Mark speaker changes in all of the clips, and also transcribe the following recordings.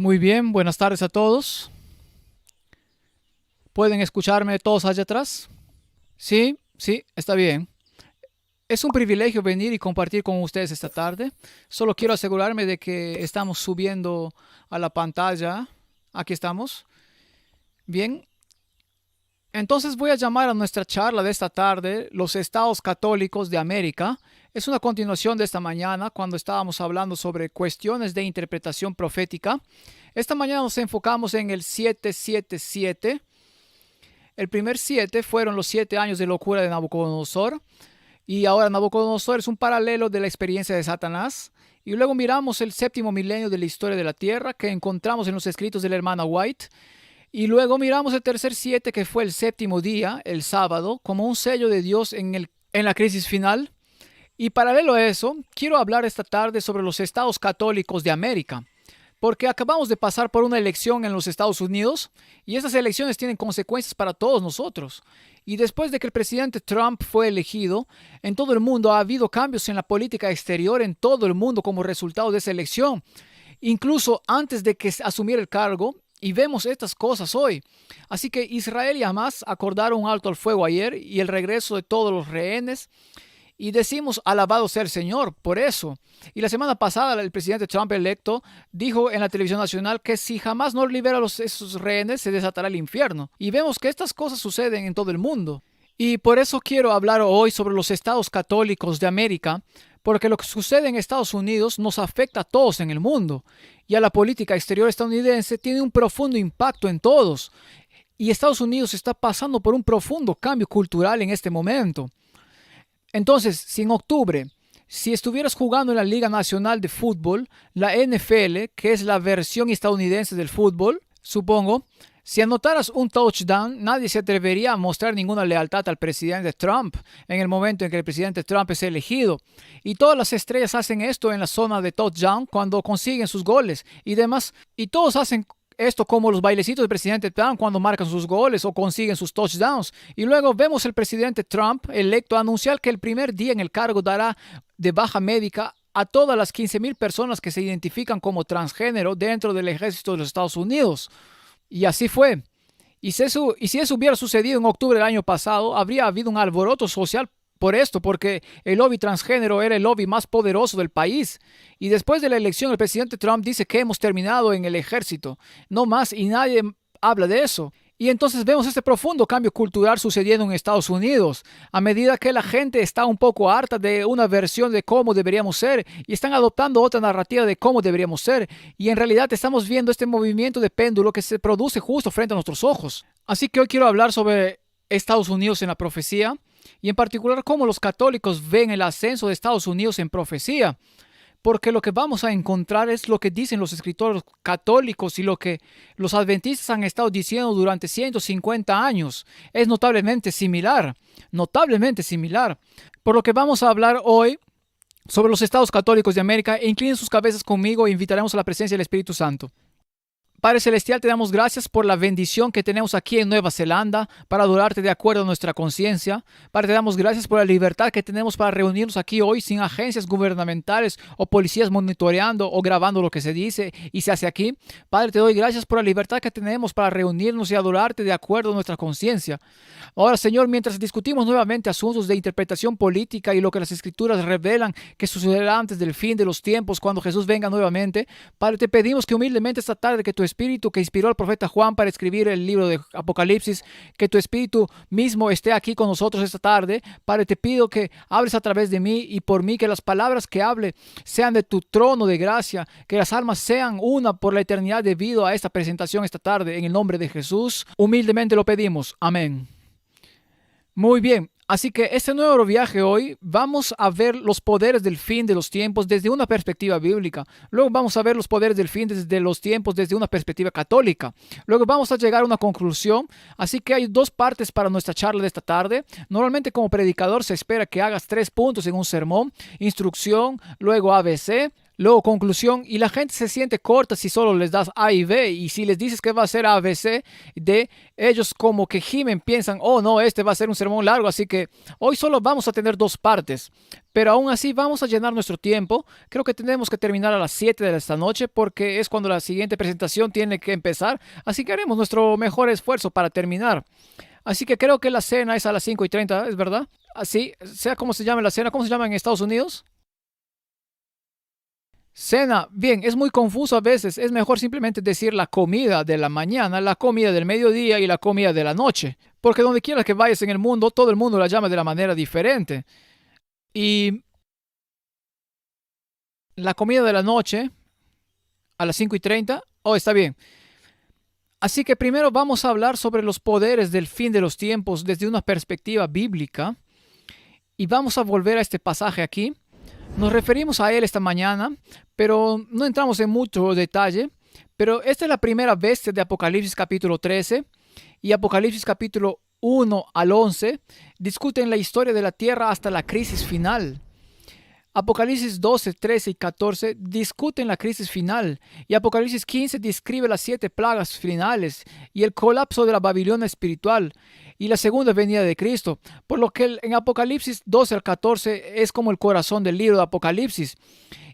Speaker 1: Muy bien, buenas tardes a todos. ¿Pueden escucharme todos allá atrás? Sí, sí, está bien. Es un privilegio venir y compartir con ustedes esta tarde. Solo quiero asegurarme de que estamos subiendo a la pantalla. Aquí estamos. Bien, entonces voy a llamar a nuestra charla de esta tarde los estados católicos de América. Es una continuación de esta mañana cuando estábamos hablando sobre cuestiones de interpretación profética. Esta mañana nos enfocamos en el 777. El primer 7 fueron los 7 años de locura de Nabucodonosor. Y ahora Nabucodonosor es un paralelo de la experiencia de Satanás. Y luego miramos el séptimo milenio de la historia de la tierra que encontramos en los escritos de la hermana White. Y luego miramos el tercer 7 que fue el séptimo día, el sábado, como un sello de Dios en la crisis final. Y paralelo a eso, quiero hablar esta tarde sobre los estados católicos de América. Porque acabamos de pasar por una elección en los Estados Unidos y esas elecciones tienen consecuencias para todos nosotros. Y después de que el presidente Trump fue elegido, en todo el mundo ha habido cambios en la política exterior en todo el mundo como resultado de esa elección. Incluso antes de que asumiera el cargo, y vemos estas cosas hoy. Así que Israel y Hamas acordaron un alto al fuego ayer y el regreso de todos los rehenes. Y decimos, alabado sea el Señor, por eso. Y la semana pasada el presidente Trump electo dijo en la televisión nacional que si jamás no libera a esos rehenes, se desatará el infierno. Y vemos que estas cosas suceden en todo el mundo. Y por eso quiero hablar hoy sobre los estados católicos de América, porque lo que sucede en Estados Unidos nos afecta a todos en el mundo. Y a la política exterior estadounidense tiene un profundo impacto en todos. Y Estados Unidos está pasando por un profundo cambio cultural en este momento. Entonces, si en octubre, si estuvieras jugando en la Liga Nacional de Fútbol, la NFL, que es la versión estadounidense del fútbol, supongo, si anotaras un touchdown, nadie se atrevería a mostrar ninguna lealtad al presidente Trump en el momento en que el presidente Trump es elegido. Y todas las estrellas hacen esto en la zona de touchdown cuando consiguen sus goles y demás. Y todos hacen esto como los bailecitos del presidente Trump cuando marcan sus goles o consiguen sus touchdowns. Y luego vemos el presidente Trump electo anunciar que el primer día en el cargo dará de baja médica a todas las 15,000 personas que se identifican como transgénero dentro del ejército de los Estados Unidos. Y así fue. Y si eso hubiera sucedido en octubre del año pasado, habría habido un alboroto social por esto, porque el lobby transgénero era el lobby más poderoso del país. Y después de la elección, el presidente Trump dice que hemos terminado en el ejército. No más, y nadie habla de eso. Y entonces vemos este profundo cambio cultural sucediendo en Estados Unidos, a medida que la gente está un poco harta de una versión de cómo deberíamos ser y están adoptando otra narrativa de cómo deberíamos ser. Y en realidad estamos viendo este movimiento de péndulo que se produce justo frente a nuestros ojos. Así que hoy quiero hablar sobre Estados Unidos en la profecía y en particular cómo los católicos ven el ascenso de Estados Unidos en profecía. Porque lo que vamos a encontrar es lo que dicen los escritores católicos y lo que los adventistas han estado diciendo durante 150 años. Es notablemente similar, notablemente similar. Por lo que vamos a hablar hoy sobre los estados católicos de América. Inclinen sus cabezas conmigo e invitaremos a la presencia del Espíritu Santo. Padre Celestial, te damos gracias por la bendición que tenemos aquí en Nueva Zelanda para adorarte de acuerdo a nuestra conciencia. Padre, te damos gracias por la libertad que tenemos para reunirnos aquí hoy sin agencias gubernamentales o policías monitoreando o grabando lo que se dice y se hace aquí. Padre, te doy gracias por la libertad que tenemos para reunirnos y adorarte de acuerdo a nuestra conciencia. Ahora, Señor, mientras discutimos nuevamente asuntos de interpretación política y lo que las Escrituras revelan que sucederá antes del fin de los tiempos cuando Jesús venga nuevamente, Padre, te pedimos que humildemente esta tarde que tu Espíritu que inspiró al profeta Juan para escribir el libro de Apocalipsis, que tu Espíritu mismo esté aquí con nosotros esta tarde. Padre, te pido que hables a través de mí y por mí, que las palabras que hable sean de tu trono de gracia, que las almas sean una por la eternidad debido a esta presentación esta tarde. En el nombre de Jesús, humildemente lo pedimos. Amén. Muy bien. Así que este nuevo viaje hoy vamos a ver los poderes del fin de los tiempos desde una perspectiva bíblica. Luego vamos a ver los poderes del fin desde los tiempos desde una perspectiva católica. Luego vamos a llegar a una conclusión. Así que hay dos partes para nuestra charla de esta tarde. Normalmente como predicador se espera que hagas 3 puntos en un sermón. Instrucción, luego ABC. Luego conclusión, y la gente se siente corta si solo les das A y B, y si les dices que va a ser A, B, C, D, ellos como que gimen, piensan, oh no, este va a ser un sermón largo, así que hoy solo vamos a tener dos partes, pero aún así vamos a llenar nuestro tiempo. Creo que tenemos que terminar a las 7 de esta noche porque es cuando la siguiente presentación tiene que empezar, así que haremos nuestro mejor esfuerzo para terminar. Así que creo que la cena es a las 5:30, ¿es verdad? Así, sea como se llame la cena, ¿cómo se llama en Estados Unidos? Cena, bien, es muy confuso a veces. Es mejor simplemente decir la comida de la mañana, la comida del mediodía y la comida de la noche. Porque donde quiera que vayas en el mundo, todo el mundo la llama de la manera diferente. Y la comida de la noche, a las 5:30, oh, está bien. Así que primero vamos a hablar sobre los poderes del fin de los tiempos desde una perspectiva bíblica. Y vamos a volver a este pasaje aquí. Nos referimos a él esta mañana, pero no entramos en mucho detalle. Pero esta es la primera bestia de Apocalipsis capítulo 13 y Apocalipsis capítulo 1 al 11 discuten la historia de la tierra hasta la crisis final. Apocalipsis 12, 13 y 14 discuten la crisis final y Apocalipsis 15 describe las 7 plagas finales y el colapso de la Babilonia espiritual y la segunda venida de Cristo, por lo que en Apocalipsis 12 al 14 es como el corazón del libro de Apocalipsis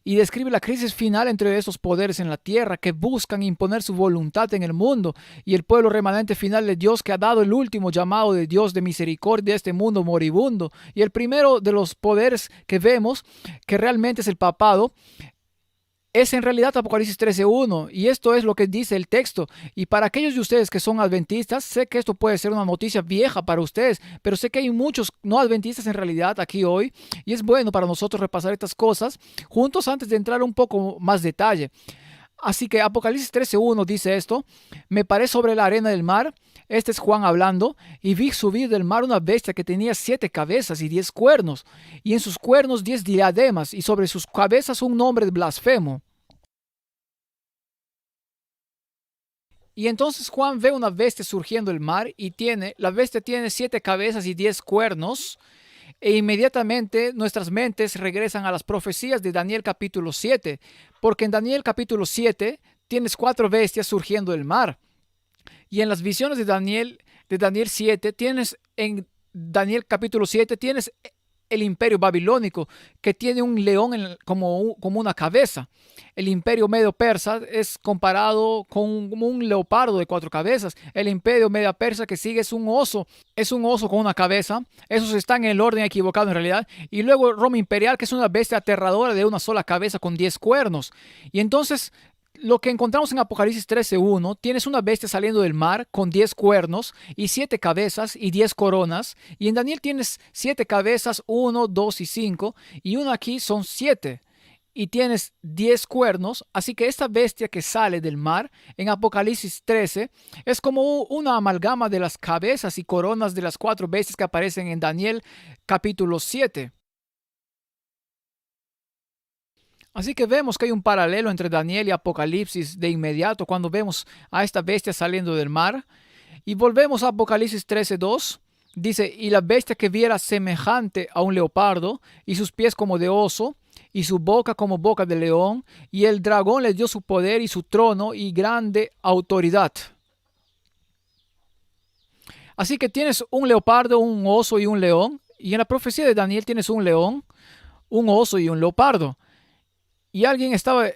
Speaker 1: y describe la crisis final entre esos poderes en la tierra que buscan imponer su voluntad en el mundo y el pueblo remanente final de Dios que ha dado el último llamado de Dios de misericordia a este mundo moribundo. Y el primero de los poderes que vemos, que realmente es el papado, es en realidad Apocalipsis 13:1 y esto es lo que dice el texto. Y para aquellos de ustedes que son adventistas, sé que esto puede ser una noticia vieja para ustedes, pero sé que hay muchos no adventistas en realidad aquí hoy y es bueno para nosotros repasar estas cosas juntos antes de entrar un poco más detalle. Así que Apocalipsis 13:1 dice esto: me paré sobre la arena del mar, este es Juan hablando, y vi subir del mar una bestia que tenía 7 cabezas y 10 cuernos, y en sus cuernos 10 diademas, y sobre sus cabezas un nombre blasfemo. Y entonces Juan ve una bestia surgiendo del mar y la bestia tiene 7 cabezas y 10 cuernos. E inmediatamente nuestras mentes regresan a las profecías de Daniel capítulo 7, porque en Daniel capítulo 7 tienes 4 bestias surgiendo del mar. Y en las visiones de Daniel 7, en Daniel capítulo 7, tienes el imperio babilónico, que tiene un león como una cabeza. El imperio medio persa es comparado con un leopardo de 4 cabezas. El imperio medio persa que sigue es un oso con una cabeza. Esos están en el orden equivocado en realidad. Y luego Roma imperial, que es una bestia aterradora de una sola cabeza con 10 cuernos. Y entonces lo que encontramos en Apocalipsis 13:1, tienes una bestia saliendo del mar con 10 cuernos y 7 cabezas y 10 coronas. Y en Daniel tienes 7 cabezas, 1, 2 y 5. Y uno aquí son 7. Y tienes 10 cuernos. Así que esta bestia que sale del mar en Apocalipsis 13 es como una amalgama de las cabezas y coronas de las 4 bestias que aparecen en Daniel capítulo 7. Así que vemos que hay un paralelo entre Daniel y Apocalipsis de inmediato cuando vemos a esta bestia saliendo del mar. Y volvemos a Apocalipsis 13:2. Dice, y la bestia que viera semejante a un leopardo, y sus pies como de oso, y su boca como boca de león, y el dragón le dio su poder y su trono y grande autoridad. Así que tienes un leopardo, un oso y un león. Y en la profecía de Daniel tienes un león, un oso y un leopardo. Y alguien estaba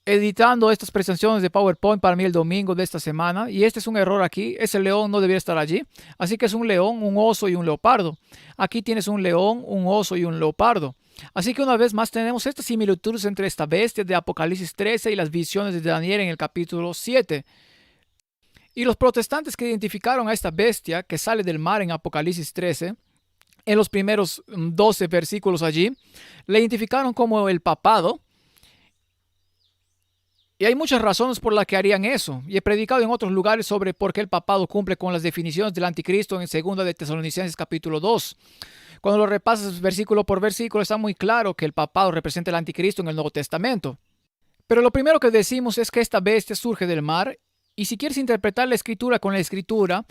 Speaker 1: editando estas presentaciones de PowerPoint para mí el domingo de esta semana. Y este es un error aquí. Ese león no debería estar allí. Así que es un león, un oso y un leopardo. Aquí tienes un león, un oso y un leopardo. Así que una vez más tenemos estas similitudes entre esta bestia de Apocalipsis 13 y las visiones de Daniel en el capítulo 7. Y los protestantes que identificaron a esta bestia que sale del mar en Apocalipsis 13, en los primeros 12 versículos allí, le identificaron como el papado. Y hay muchas razones por las que harían eso. Y he predicado en otros lugares sobre por qué el papado cumple con las definiciones del anticristo en 2 de Tesalonicenses capítulo 2. Cuando lo repasas versículo por versículo está muy claro que el papado representa el anticristo en el Nuevo Testamento. Pero lo primero que decimos es que esta bestia surge del mar. Y si quieres interpretar la escritura con la escritura,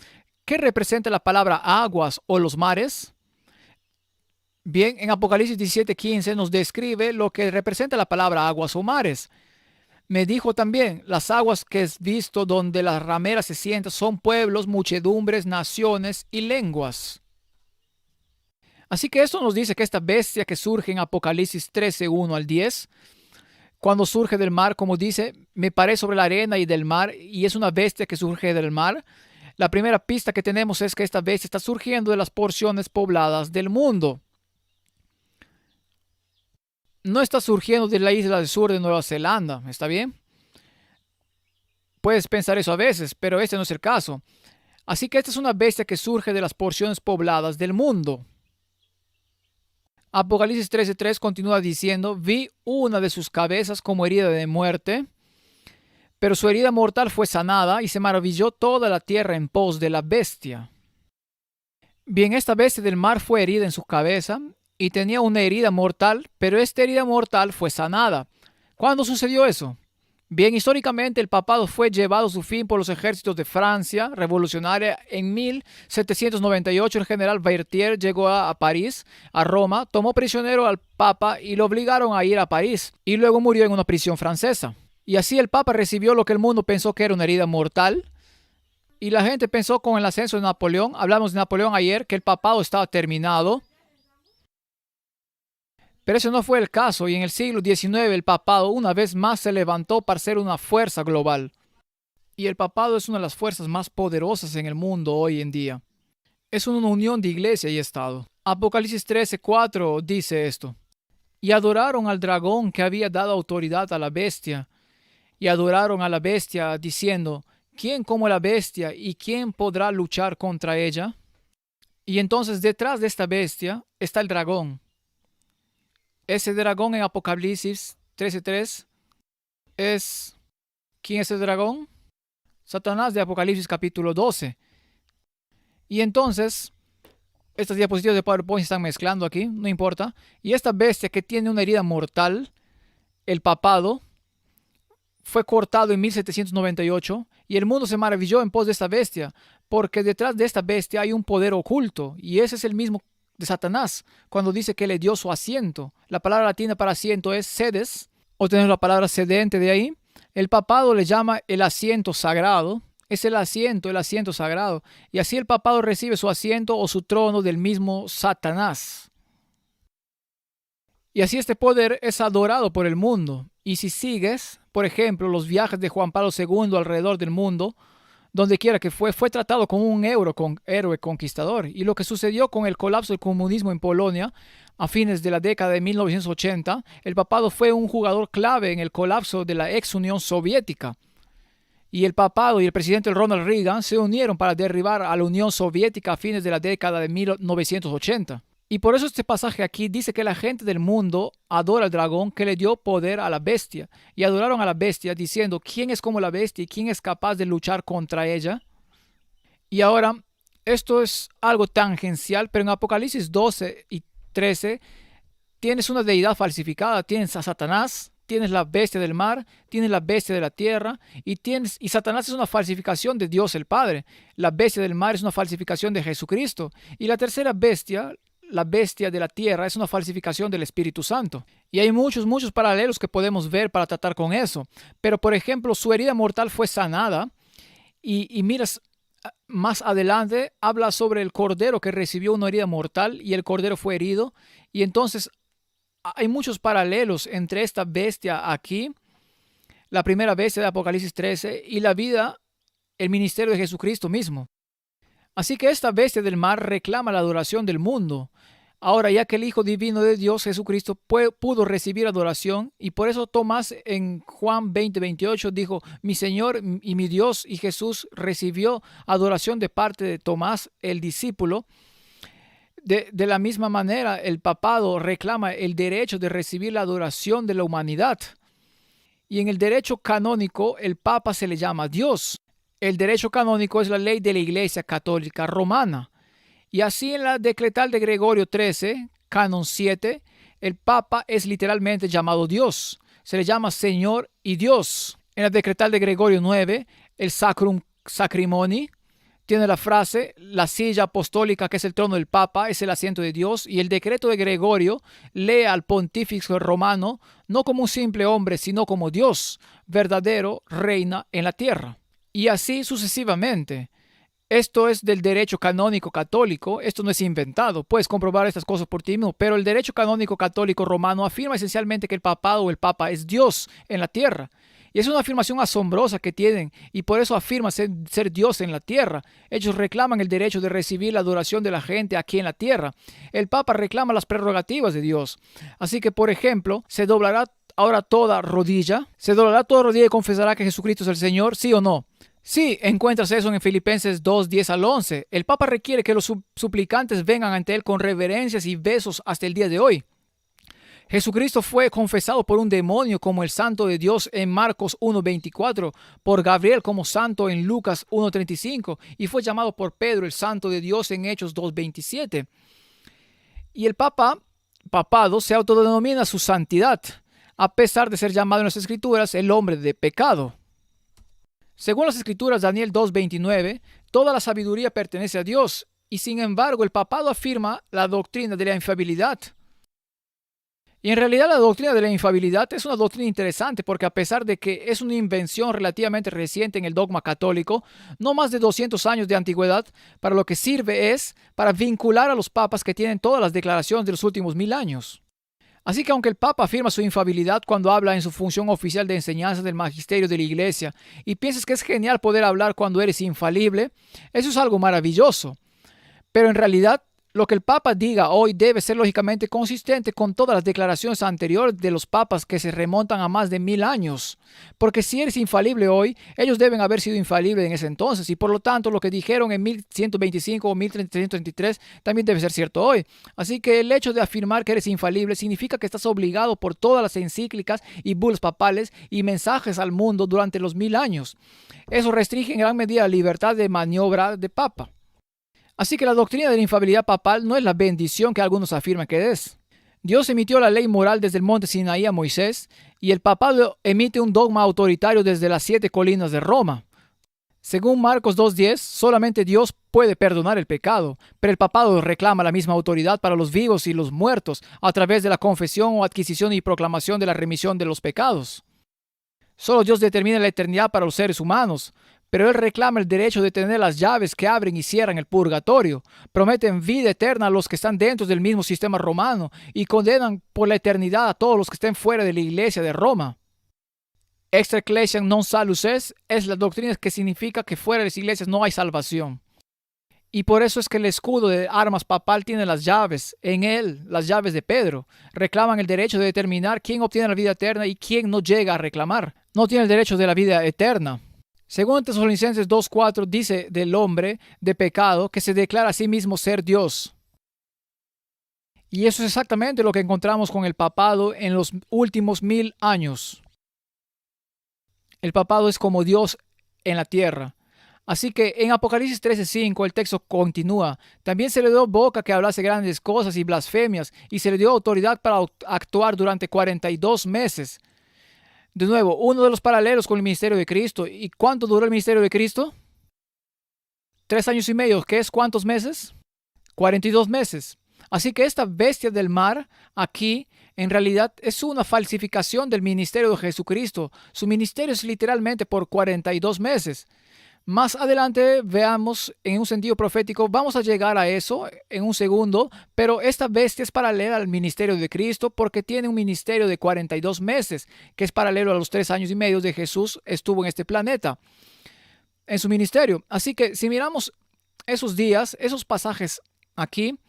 Speaker 1: ¿qué representa la palabra aguas o los mares? Bien, en Apocalipsis 17:15 nos describe lo que representa la palabra aguas o mares. Me dijo también, las aguas que has visto donde las rameras se sientan son pueblos, muchedumbres, naciones y lenguas. Así que esto nos dice que esta bestia que surge en Apocalipsis 13:1 al 10, cuando surge del mar, como dice, me paré sobre la arena y del mar, y es una bestia que surge del mar. La primera pista que tenemos es que esta bestia está surgiendo de las porciones pobladas del mundo. No está surgiendo de la isla del sur de Nueva Zelanda, ¿está bien? Puedes pensar eso a veces, pero este no es el caso. Así que esta es una bestia que surge de las porciones pobladas del mundo. Apocalipsis 13:3 continúa diciendo, vi una de sus cabezas como herida de muerte, pero su herida mortal fue sanada y se maravilló toda la tierra en pos de la bestia. Bien, esta bestia del mar fue herida en su cabeza y tenía una herida mortal, pero esta herida mortal fue sanada. ¿Cuándo sucedió eso? Bien, históricamente el papado fue llevado a su fin por los ejércitos de Francia revolucionaria. En 1798 el general Berthier llegó a París, a Roma, tomó prisionero al papa y lo obligaron a ir a París, y luego murió en una prisión francesa. Y así el papa recibió lo que el mundo pensó que era una herida mortal, y la gente pensó con el ascenso de Napoleón, hablamos de Napoleón ayer, que el papado estaba terminado. Pero ese no fue el caso, y en el siglo XIX el papado una vez más se levantó para ser una fuerza global. Y el papado es una de las fuerzas más poderosas en el mundo hoy en día. Es una unión de iglesia y Estado. Apocalipsis 13:4 dice esto. Y adoraron al dragón que había dado autoridad a la bestia. Y adoraron a la bestia diciendo, ¿quién como la bestia y quién podrá luchar contra ella? Y entonces detrás de esta bestia está el dragón. Ese dragón en Apocalipsis 13:3 es... ¿Quién es el dragón? Satanás de Apocalipsis capítulo 12. Y entonces, estas diapositivas de PowerPoint están mezclando aquí, no importa. Y esta bestia que tiene una herida mortal, el papado, fue cortado en 1798 y el mundo se maravilló en pos de esta bestia, porque detrás de esta bestia hay un poder oculto, y ese es el mismo de Satanás, cuando dice que le dio su asiento. La palabra latina para asiento es sedes, o tenemos la palabra sedente de ahí. El papado le llama el asiento sagrado, es el asiento sagrado, y así el papado recibe su asiento o su trono del mismo Satanás. Y así este poder es adorado por el mundo. Y si sigues, por ejemplo, los viajes de Juan Pablo II alrededor del mundo, donde quiera que fue tratado como un héroe conquistador. Y lo que sucedió con el colapso del comunismo en Polonia a fines de la década de 1980, el papado fue un jugador clave en el colapso de la ex Unión Soviética. Y el papado y el presidente Ronald Reagan se unieron para derribar a la Unión Soviética a fines de la década de 1980. Y por eso este pasaje aquí dice que la gente del mundo adora al dragón que le dio poder a la bestia. Y adoraron a la bestia diciendo, ¿quién es como la bestia y quién es capaz de luchar contra ella? Y ahora, esto es algo tangencial, pero en Apocalipsis 12 y 13 tienes una deidad falsificada. Tienes a Satanás, tienes la bestia del mar, tienes la bestia de la tierra, y Satanás es una falsificación de Dios el Padre. La bestia del mar es una falsificación de Jesucristo. Y la tercera bestia, la bestia de la tierra, es una falsificación del Espíritu Santo. Y hay muchos paralelos que podemos ver para tratar con eso. Pero, por ejemplo, su herida mortal fue sanada. Y miras, más adelante habla sobre el cordero que recibió una herida mortal y el cordero fue herido. Y entonces hay muchos paralelos entre esta bestia aquí, la primera bestia de Apocalipsis 13, y la vida, el ministerio de Jesucristo mismo. Así que esta bestia del mar reclama la adoración del mundo. Ahora, ya que el Hijo Divino de Dios, Jesucristo, pudo recibir adoración, y por eso Tomás en Juan 20:28 dijo, mi Señor y mi Dios, y Jesús recibió adoración de parte de Tomás, el discípulo. De la misma manera, el papado reclama el derecho de recibir la adoración de la humanidad. Y en el derecho canónico, el Papa se le llama Dios. El derecho canónico es la ley de la Iglesia Católica Romana. Y así en la decretal de Gregorio XIII, canon 7, el Papa es literalmente llamado Dios. Se le llama Señor y Dios. En la decretal de Gregorio IX, el Sacrum Sacrimoni, tiene la frase, la silla apostólica, que es el trono del Papa, es el asiento de Dios, y el decreto de Gregorio lee al pontífice romano no como un simple hombre, sino como Dios verdadero reina en la tierra. Y así sucesivamente. Esto es del derecho canónico católico, esto no es inventado, puedes comprobar estas cosas por ti mismo, pero el derecho canónico católico romano afirma esencialmente que el papado o el papa es Dios en la tierra. Y es una afirmación asombrosa que tienen, y por eso afirman ser Dios en la tierra. Ellos reclaman el derecho de recibir la adoración de la gente aquí en la tierra. El Papa reclama las prerrogativas de Dios. Así que, por ejemplo, ¿se doblará ahora toda rodilla? ¿Se doblará toda rodilla y confesará que Jesucristo es el Señor? ¿Sí o no? Sí, encuentras eso en Filipenses 2, 10 al 11. El Papa requiere que los suplicantes vengan ante Él con reverencias y besos hasta el día de hoy. Jesucristo fue confesado por un demonio como el santo de Dios en Marcos 1:24, por Gabriel como santo en Lucas 1:35 y fue llamado por Pedro el santo de Dios en Hechos 2:27. Y el papado se autodenomina su santidad, a pesar de ser llamado en las Escrituras el hombre de pecado. Según las Escrituras, Daniel 2:29, toda la sabiduría pertenece a Dios, y sin embargo el papado afirma la doctrina de la infalibilidad. Y en realidad la doctrina de la infalibilidad es una doctrina interesante porque a pesar de que es una invención relativamente reciente en el dogma católico, no más de 200 años de antigüedad, para lo que sirve es para vincular a los papas que tienen todas las declaraciones de los últimos 1000 años. Así que aunque el Papa afirma su infalibilidad cuando habla en su función oficial de enseñanza del magisterio de la Iglesia y piensas que es genial poder hablar cuando eres infalible, eso es algo maravilloso. Pero en realidad, lo que el Papa diga hoy debe ser lógicamente consistente con todas las declaraciones anteriores de los papas que se remontan a más de 1000 años. Porque si eres infalible hoy, ellos deben haber sido infalibles en ese entonces y por lo tanto lo que dijeron en 1125 o 1333 también debe ser cierto hoy. Así que el hecho de afirmar que eres infalible significa que estás obligado por todas las encíclicas y bulas papales y mensajes al mundo durante los 1000 años. Eso restringe en gran medida la libertad de maniobra de Papa. Así que la doctrina de la infalibilidad papal no es la bendición que algunos afirman que es. Dios emitió la ley moral desde el monte Sinaí a Moisés y el papado emite un dogma autoritario desde las 7 colinas de Roma. Según Marcos 2:10, solamente Dios puede perdonar el pecado, pero el papado reclama la misma autoridad para los vivos y los muertos a través de la confesión o adquisición y proclamación de la remisión de los pecados. Solo Dios determina la eternidad para los seres humanos, pero Él reclama el derecho de tener las llaves que abren y cierran el purgatorio, prometen vida eterna a los que están dentro del mismo sistema romano y condenan por la eternidad a todos los que estén fuera de la iglesia de Roma. Extra ecclesiam non salus es la doctrina que significa que fuera de las iglesias no hay salvación. Y por eso es que el escudo de armas papal tiene las llaves, en él las llaves de Pedro. Reclaman el derecho de determinar quién obtiene la vida eterna y quién no llega a reclamar. No tiene el derecho de la vida eterna. Según Tesalonicenses 2:4 dice del hombre de pecado que se declara a sí mismo ser Dios. Y eso es exactamente lo que encontramos con el papado en los últimos 1000 años. El papado es como Dios en la tierra. Así que en Apocalipsis 13:5 el texto continúa. También se le dio boca que hablase grandes cosas y blasfemias y se le dio autoridad para actuar durante 42 meses. De nuevo, uno de los paralelos con el ministerio de Cristo. ¿Y cuánto duró el ministerio de Cristo? 3 años y medio. ¿Qué es cuántos meses? 42 meses. Así que esta bestia del mar aquí en realidad es una falsificación del ministerio de Jesucristo. Su ministerio es literalmente por 42 meses. Más adelante veamos en un sentido profético, vamos a llegar a eso en un segundo, pero esta bestia es paralela al ministerio de Cristo porque tiene un ministerio de 42 meses, que es paralelo a los 3 años y medio de Jesús estuvo en este planeta, en su ministerio. Así que si miramos esos días, esos pasajes aquí,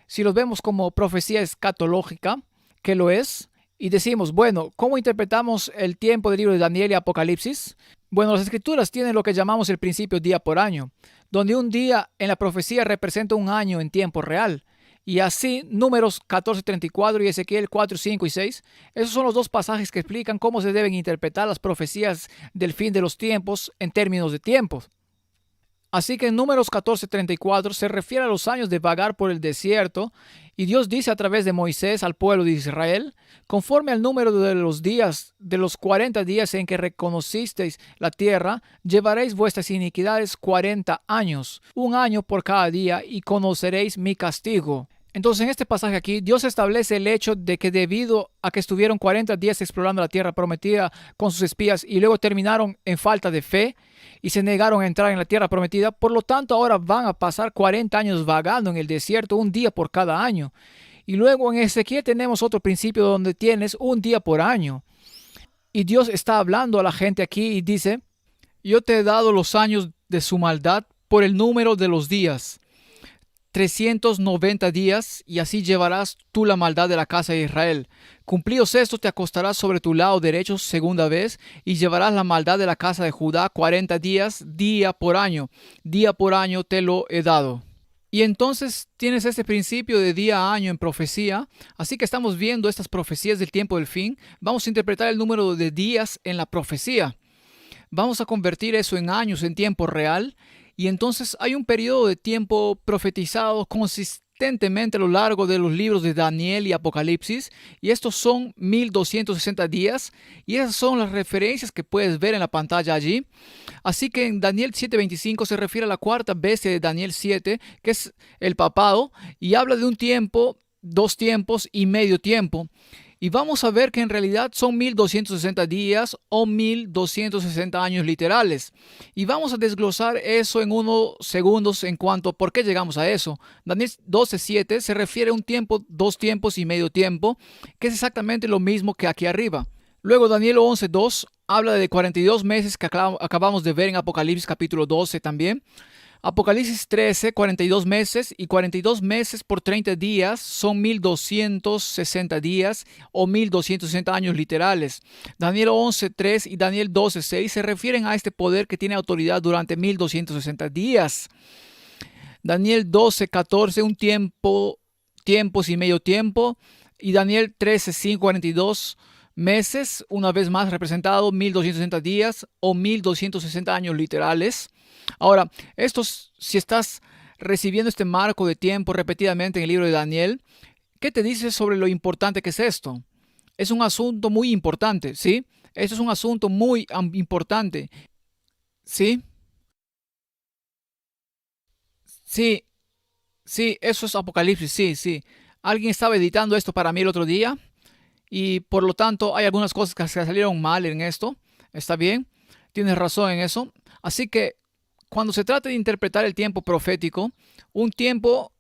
Speaker 1: si los vemos como profecía escatológica, que lo es, y decimos, bueno, ¿cómo interpretamos el tiempo del libro de Daniel y Apocalipsis? Bueno, las escrituras tienen lo que llamamos el principio día por año, donde un día en la profecía representa un año en tiempo real. Y así, Números 14:34 y Ezequiel 4:5 y 6, esos son los dos pasajes que explican cómo se deben interpretar las profecías del fin de los tiempos en términos de tiempos. Así que en Números 14:34 se refiere a los años de vagar por el desierto, y Dios dice a través de Moisés al pueblo de Israel: conforme al número de los días, de los 40 días en que reconocisteis la tierra, llevaréis vuestras iniquidades 40 años, un año por cada día, y conoceréis mi castigo. Entonces, en este pasaje aquí, Dios establece el hecho de que debido a que estuvieron 40 días explorando la tierra prometida con sus espías y luego terminaron en falta de fe y se negaron a entrar en la tierra prometida, por lo tanto ahora van a pasar 40 años vagando en el desierto, un día por cada año. Y luego en Ezequiel tenemos otro principio donde tienes un día por año. Y Dios está hablando a la gente aquí y dice: yo te he dado los años de su maldad por el número de los días. 390 días, y así llevarás tú la maldad de la casa de Israel. Cumplidos estos, te acostarás sobre tu lado derecho segunda vez, y llevarás la maldad de la casa de Judá 40 días, día por año. Día por año te lo he dado. Y entonces tienes este principio de día a año en profecía. Así que estamos viendo estas profecías del tiempo del fin. Vamos a interpretar el número de días en la profecía. Vamos a convertir eso en años en tiempo real. Y entonces hay un periodo de tiempo profetizado consistentemente a lo largo de los libros de Daniel y Apocalipsis, y estos son 1260 días, y esas son las referencias que puedes ver en la pantalla allí. Así que en Daniel 7:25 se refiere a la cuarta bestia de Daniel 7, que es el papado, y habla de un tiempo, dos tiempos y medio tiempo. Y vamos a ver que en realidad son 1260 días o 1260 años literales. Y vamos a desglosar eso en unos segundos en cuanto a por qué llegamos a eso. Daniel 12:7 se refiere a un tiempo, dos tiempos y medio tiempo, que es exactamente lo mismo que aquí arriba. Luego Daniel 11:2 habla de 42 meses que acabamos de ver en Apocalipsis capítulo 12 también. Apocalipsis 13, 42 meses, y 42 meses por 30 días son 1260 días o 1260 años literales. Daniel 11:3 y Daniel 12:6 se refieren a este poder que tiene autoridad durante 1260 días. Daniel 12:14 un tiempo, tiempos y medio tiempo, y Daniel 13:5, 42 meses, una vez más representado 1260 días o 1260 años literales. Ahora, si estás recibiendo este marco de tiempo repetidamente en el libro de Daniel, ¿qué te dice sobre lo importante que es esto? Es un asunto muy importante, ¿sí? Esto es un asunto muy importante, ¿sí? Sí, sí, eso es Apocalipsis, sí, sí. Alguien estaba editando esto para mí el otro día y por lo tanto hay algunas cosas que se salieron mal en esto. ¿Está bien? Tienes razón en eso. Así que cuando se trata de interpretar el tiempo profético, un tiempo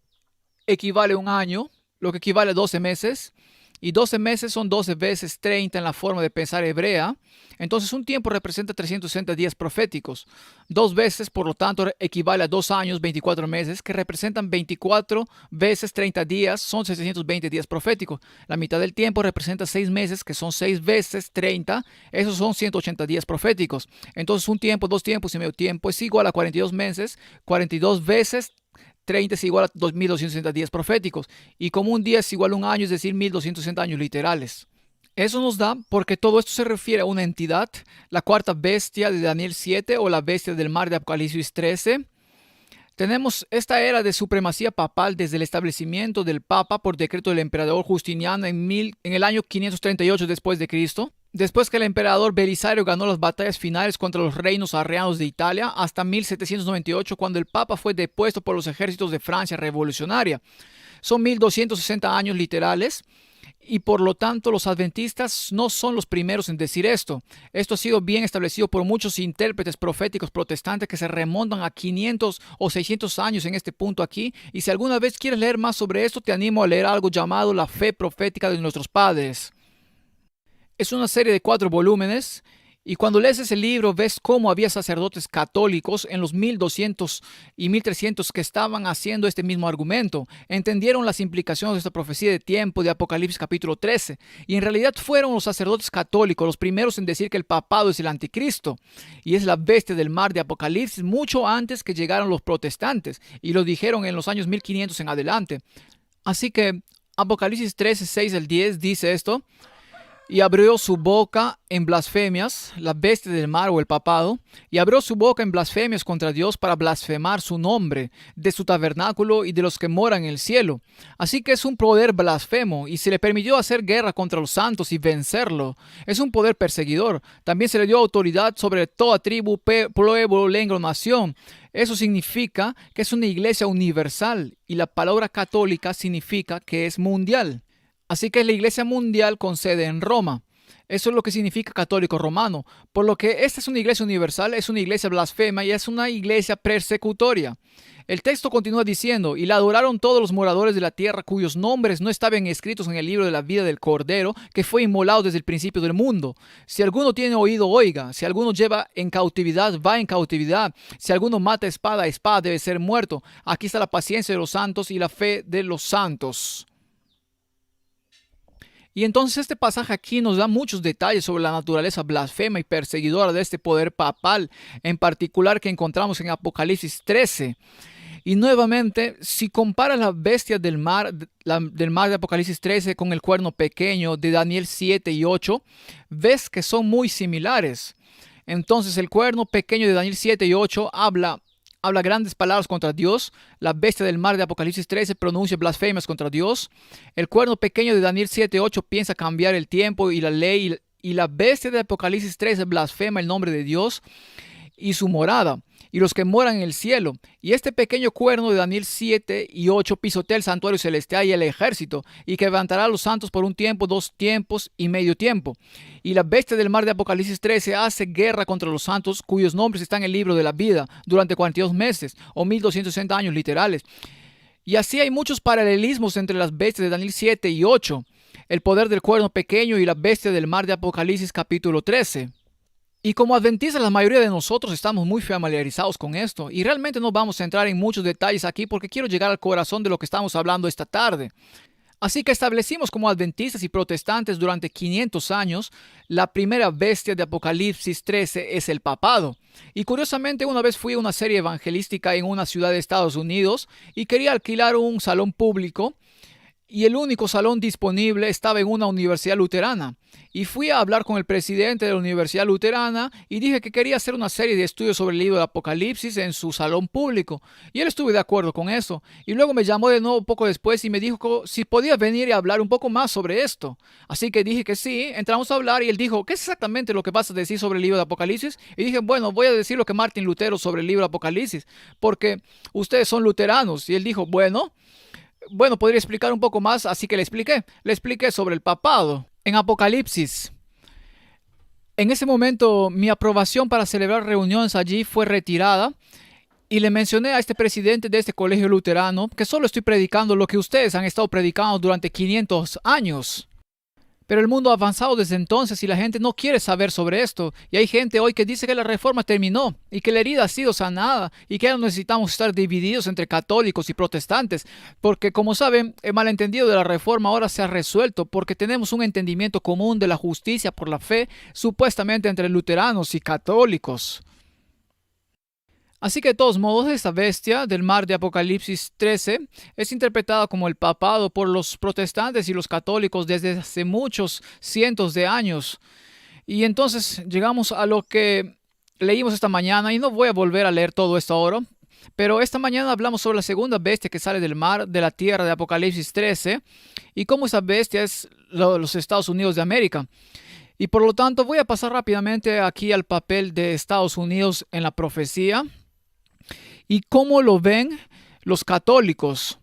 Speaker 1: equivale a un año, lo que equivale a 12 meses, y 12 meses son 12 veces 30 en la forma de pensar hebrea. Entonces un tiempo representa 360 días proféticos. Dos veces, por lo tanto, equivale a 2 años, 24 meses, que representan 24 veces 30 días, son 720 días proféticos. La mitad del tiempo representa 6 meses, que son 6 veces 30, esos son 180 días proféticos. Entonces un tiempo, dos tiempos y medio tiempo es igual a 42 meses, 42 veces 30 es igual a 2260 días proféticos, y como un día es igual a un año, es decir, 1260 años literales. Eso nos da porque todo esto se refiere a una entidad, la cuarta bestia de Daniel 7 o la bestia del mar de Apocalipsis 13. Tenemos esta era de supremacía papal desde el establecimiento del Papa por decreto del emperador Justiniano en el año 538 después de Cristo. Después que el emperador Belisario ganó las batallas finales contra los reinos arrianos de Italia, hasta 1798, cuando el Papa fue depuesto por los ejércitos de Francia revolucionaria. Son 1260 años literales, y por lo tanto los adventistas no son los primeros en decir esto. Esto ha sido bien establecido por muchos intérpretes proféticos protestantes que se remontan a 500 o 600 años en este punto aquí, y si alguna vez quieres leer más sobre esto, te animo a leer algo llamado La fe profética de nuestros padres. Es una serie de 4 volúmenes, y cuando lees ese libro ves cómo había sacerdotes católicos en los 1200 y 1300 que estaban haciendo este mismo argumento. Entendieron las implicaciones de esta profecía de tiempo de Apocalipsis capítulo 13, y en realidad fueron los sacerdotes católicos los primeros en decir que el papado es el anticristo y es la bestia del mar de Apocalipsis, mucho antes que llegaron los protestantes, y lo dijeron en los años 1500 en adelante. Así que Apocalipsis 13, 6 al 10 dice esto: y abrió su boca en blasfemias, la bestia del mar o el papado, y abrió su boca en blasfemias contra Dios para blasfemar su nombre, de su tabernáculo y de los que moran en el cielo. Así que es un poder blasfemo, y se le permitió hacer guerra contra los santos y vencerlo. Es un poder perseguidor. También se le dio autoridad sobre toda tribu, pueblo, lengua o nación. Eso significa que es una iglesia universal, y la palabra católica significa que es mundial. Así que es la iglesia mundial con sede en Roma. Eso es lo que significa católico romano. Por lo que esta es una iglesia universal, es una iglesia blasfema y es una iglesia persecutoria. El texto continúa diciendo, y la adoraron todos los moradores de la tierra cuyos nombres no estaban escritos en el libro de la vida del Cordero, que fue inmolado desde el principio del mundo. Si alguno tiene oído, oiga. Si alguno lleva en cautividad, va en cautividad. Si alguno mata espada, a espada debe ser muerto. Aquí está la paciencia de los santos y la fe de los santos. Y entonces este pasaje aquí nos da muchos detalles sobre la naturaleza blasfema y perseguidora de este poder papal, en particular que encontramos en Apocalipsis 13. Y nuevamente, si comparas la bestia del mar de Apocalipsis 13 con el cuerno pequeño de Daniel 7 y 8, ves que son muy similares. Entonces el cuerno pequeño de Daniel 7 y 8 habla grandes palabras contra Dios. La bestia del mar de Apocalipsis 13 pronuncia blasfemias contra Dios. El cuerno pequeño de Daniel 7:8 piensa cambiar el tiempo y la ley. Y la bestia de Apocalipsis 13 blasfema el nombre de Dios y su morada, y los que moran en el cielo. Y este pequeño cuerno de Daniel 7 y 8 pisotea el santuario celestial y el ejército, y que levantará a los santos por un tiempo, 2 tiempos y medio tiempo. Y la bestia del mar de Apocalipsis 13 hace guerra contra los santos, cuyos nombres están en el libro de la vida, durante 42 meses, o 1260 años literales. Y así hay muchos paralelismos entre las bestias de Daniel 7 y 8, el poder del cuerno pequeño y la bestia del mar de Apocalipsis capítulo 13. Y como adventistas, la mayoría de nosotros estamos muy familiarizados con esto, y realmente no vamos a entrar en muchos detalles aquí porque quiero llegar al corazón de lo que estamos hablando esta tarde. Así que establecimos como adventistas y protestantes durante 500 años, la primera bestia de Apocalipsis 13 es el papado. Y curiosamente, una vez fui a una serie evangelística en una ciudad de Estados Unidos y quería alquilar un salón público, y el único salón disponible estaba en una universidad luterana. Y fui a hablar con el presidente de la universidad luterana y dije que quería hacer una serie de estudios sobre el libro de Apocalipsis en su salón público. Y él estuvo de acuerdo con eso. Y luego me llamó de nuevo poco después y me dijo si podía venir y hablar un poco más sobre esto. Así que dije que sí, entramos a hablar y él dijo, ¿qué es exactamente lo que vas a decir sobre el libro de Apocalipsis? Y dije, bueno, voy a decir lo que Martín Lutero sobre el libro de Apocalipsis, porque ustedes son luteranos. Y él dijo, bueno, podría explicar un poco más, así que le expliqué sobre el papado. En Apocalipsis, en ese momento mi aprobación para celebrar reuniones allí fue retirada y le mencioné a este presidente de este colegio luterano que solo estoy predicando lo que ustedes han estado predicando durante 500 años. Pero el mundo ha avanzado desde entonces y la gente no quiere saber sobre esto. Y hay gente hoy que dice que la reforma terminó y que la herida ha sido sanada y que ya no necesitamos estar divididos entre católicos y protestantes. Porque, como saben, el malentendido de la reforma ahora se ha resuelto porque tenemos un entendimiento común de la justicia por la fe, supuestamente entre luteranos y católicos. Así que de todos modos, esta bestia del mar de Apocalipsis 13 es interpretada como el papado por los protestantes y los católicos desde hace muchos cientos de años. Y entonces llegamos a lo que leímos esta mañana y no voy a volver a leer todo esto ahora. Pero esta mañana hablamos sobre la segunda bestia que sale del mar, de la tierra de Apocalipsis 13 y cómo esa bestia es los Estados Unidos de América. Y por lo tanto voy a pasar rápidamente aquí al papel de Estados Unidos en la profecía. ¿Y cómo lo ven los católicos?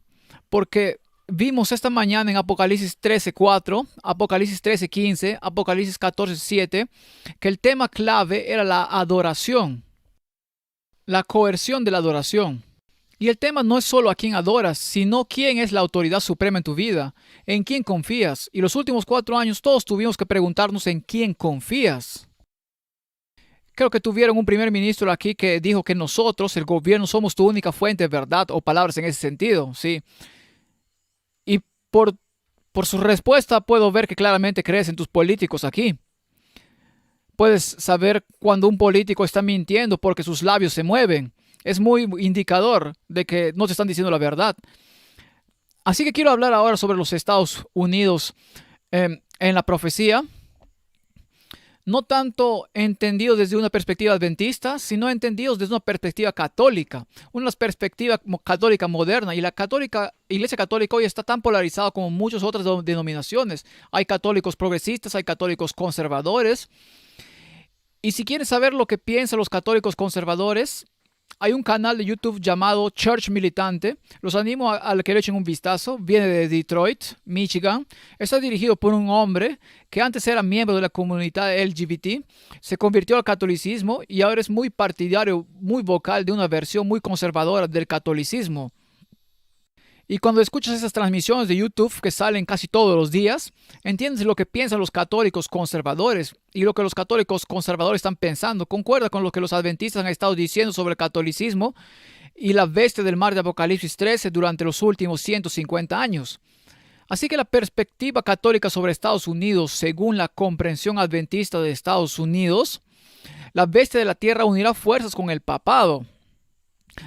Speaker 1: Porque vimos esta mañana en Apocalipsis 13:4, Apocalipsis 13:15, Apocalipsis 14:7, que el tema clave era la adoración, la coerción de la adoración. Y el tema no es solo a quién adoras, sino quién es la autoridad suprema en tu vida, en quién confías. Y los últimos 4 años todos tuvimos que preguntarnos en quién confías. Creo que tuvieron un primer ministro aquí que dijo que nosotros, el gobierno, somos tu única fuente de verdad o palabras en ese sentido, ¿sí? Y por su respuesta puedo ver que claramente crees en tus políticos aquí. Puedes saber cuando un político está mintiendo porque sus labios se mueven. Es muy indicador de que no te están diciendo la verdad. Así que quiero hablar ahora sobre los Estados Unidos en la profecía. no tanto entendidos desde una perspectiva adventista, sino entendidos desde una perspectiva católica, una perspectiva católica moderna. Y la Iglesia Católica hoy está tan polarizada como muchas otras denominaciones. Hay católicos progresistas, hay católicos conservadores. Y si quieren saber lo que piensan los católicos conservadores, hay un canal de YouTube llamado Church Militante. Los animo a que le echen un vistazo. Viene de Detroit, Michigan. Está dirigido por un hombre que antes era miembro de la comunidad LGBT. Se convirtió al catolicismo y ahora es muy partidario, muy vocal de una versión muy conservadora del catolicismo. Y cuando escuchas esas transmisiones de YouTube que salen casi todos los días, entiendes lo que piensan los católicos conservadores y lo que los católicos conservadores están pensando. Concuerda con lo que los adventistas han estado diciendo sobre el catolicismo y la bestia del mar de Apocalipsis 13 durante los últimos 150 años. Así que la perspectiva católica sobre Estados Unidos, según la comprensión adventista de Estados Unidos, la bestia de la tierra unirá fuerzas con el papado.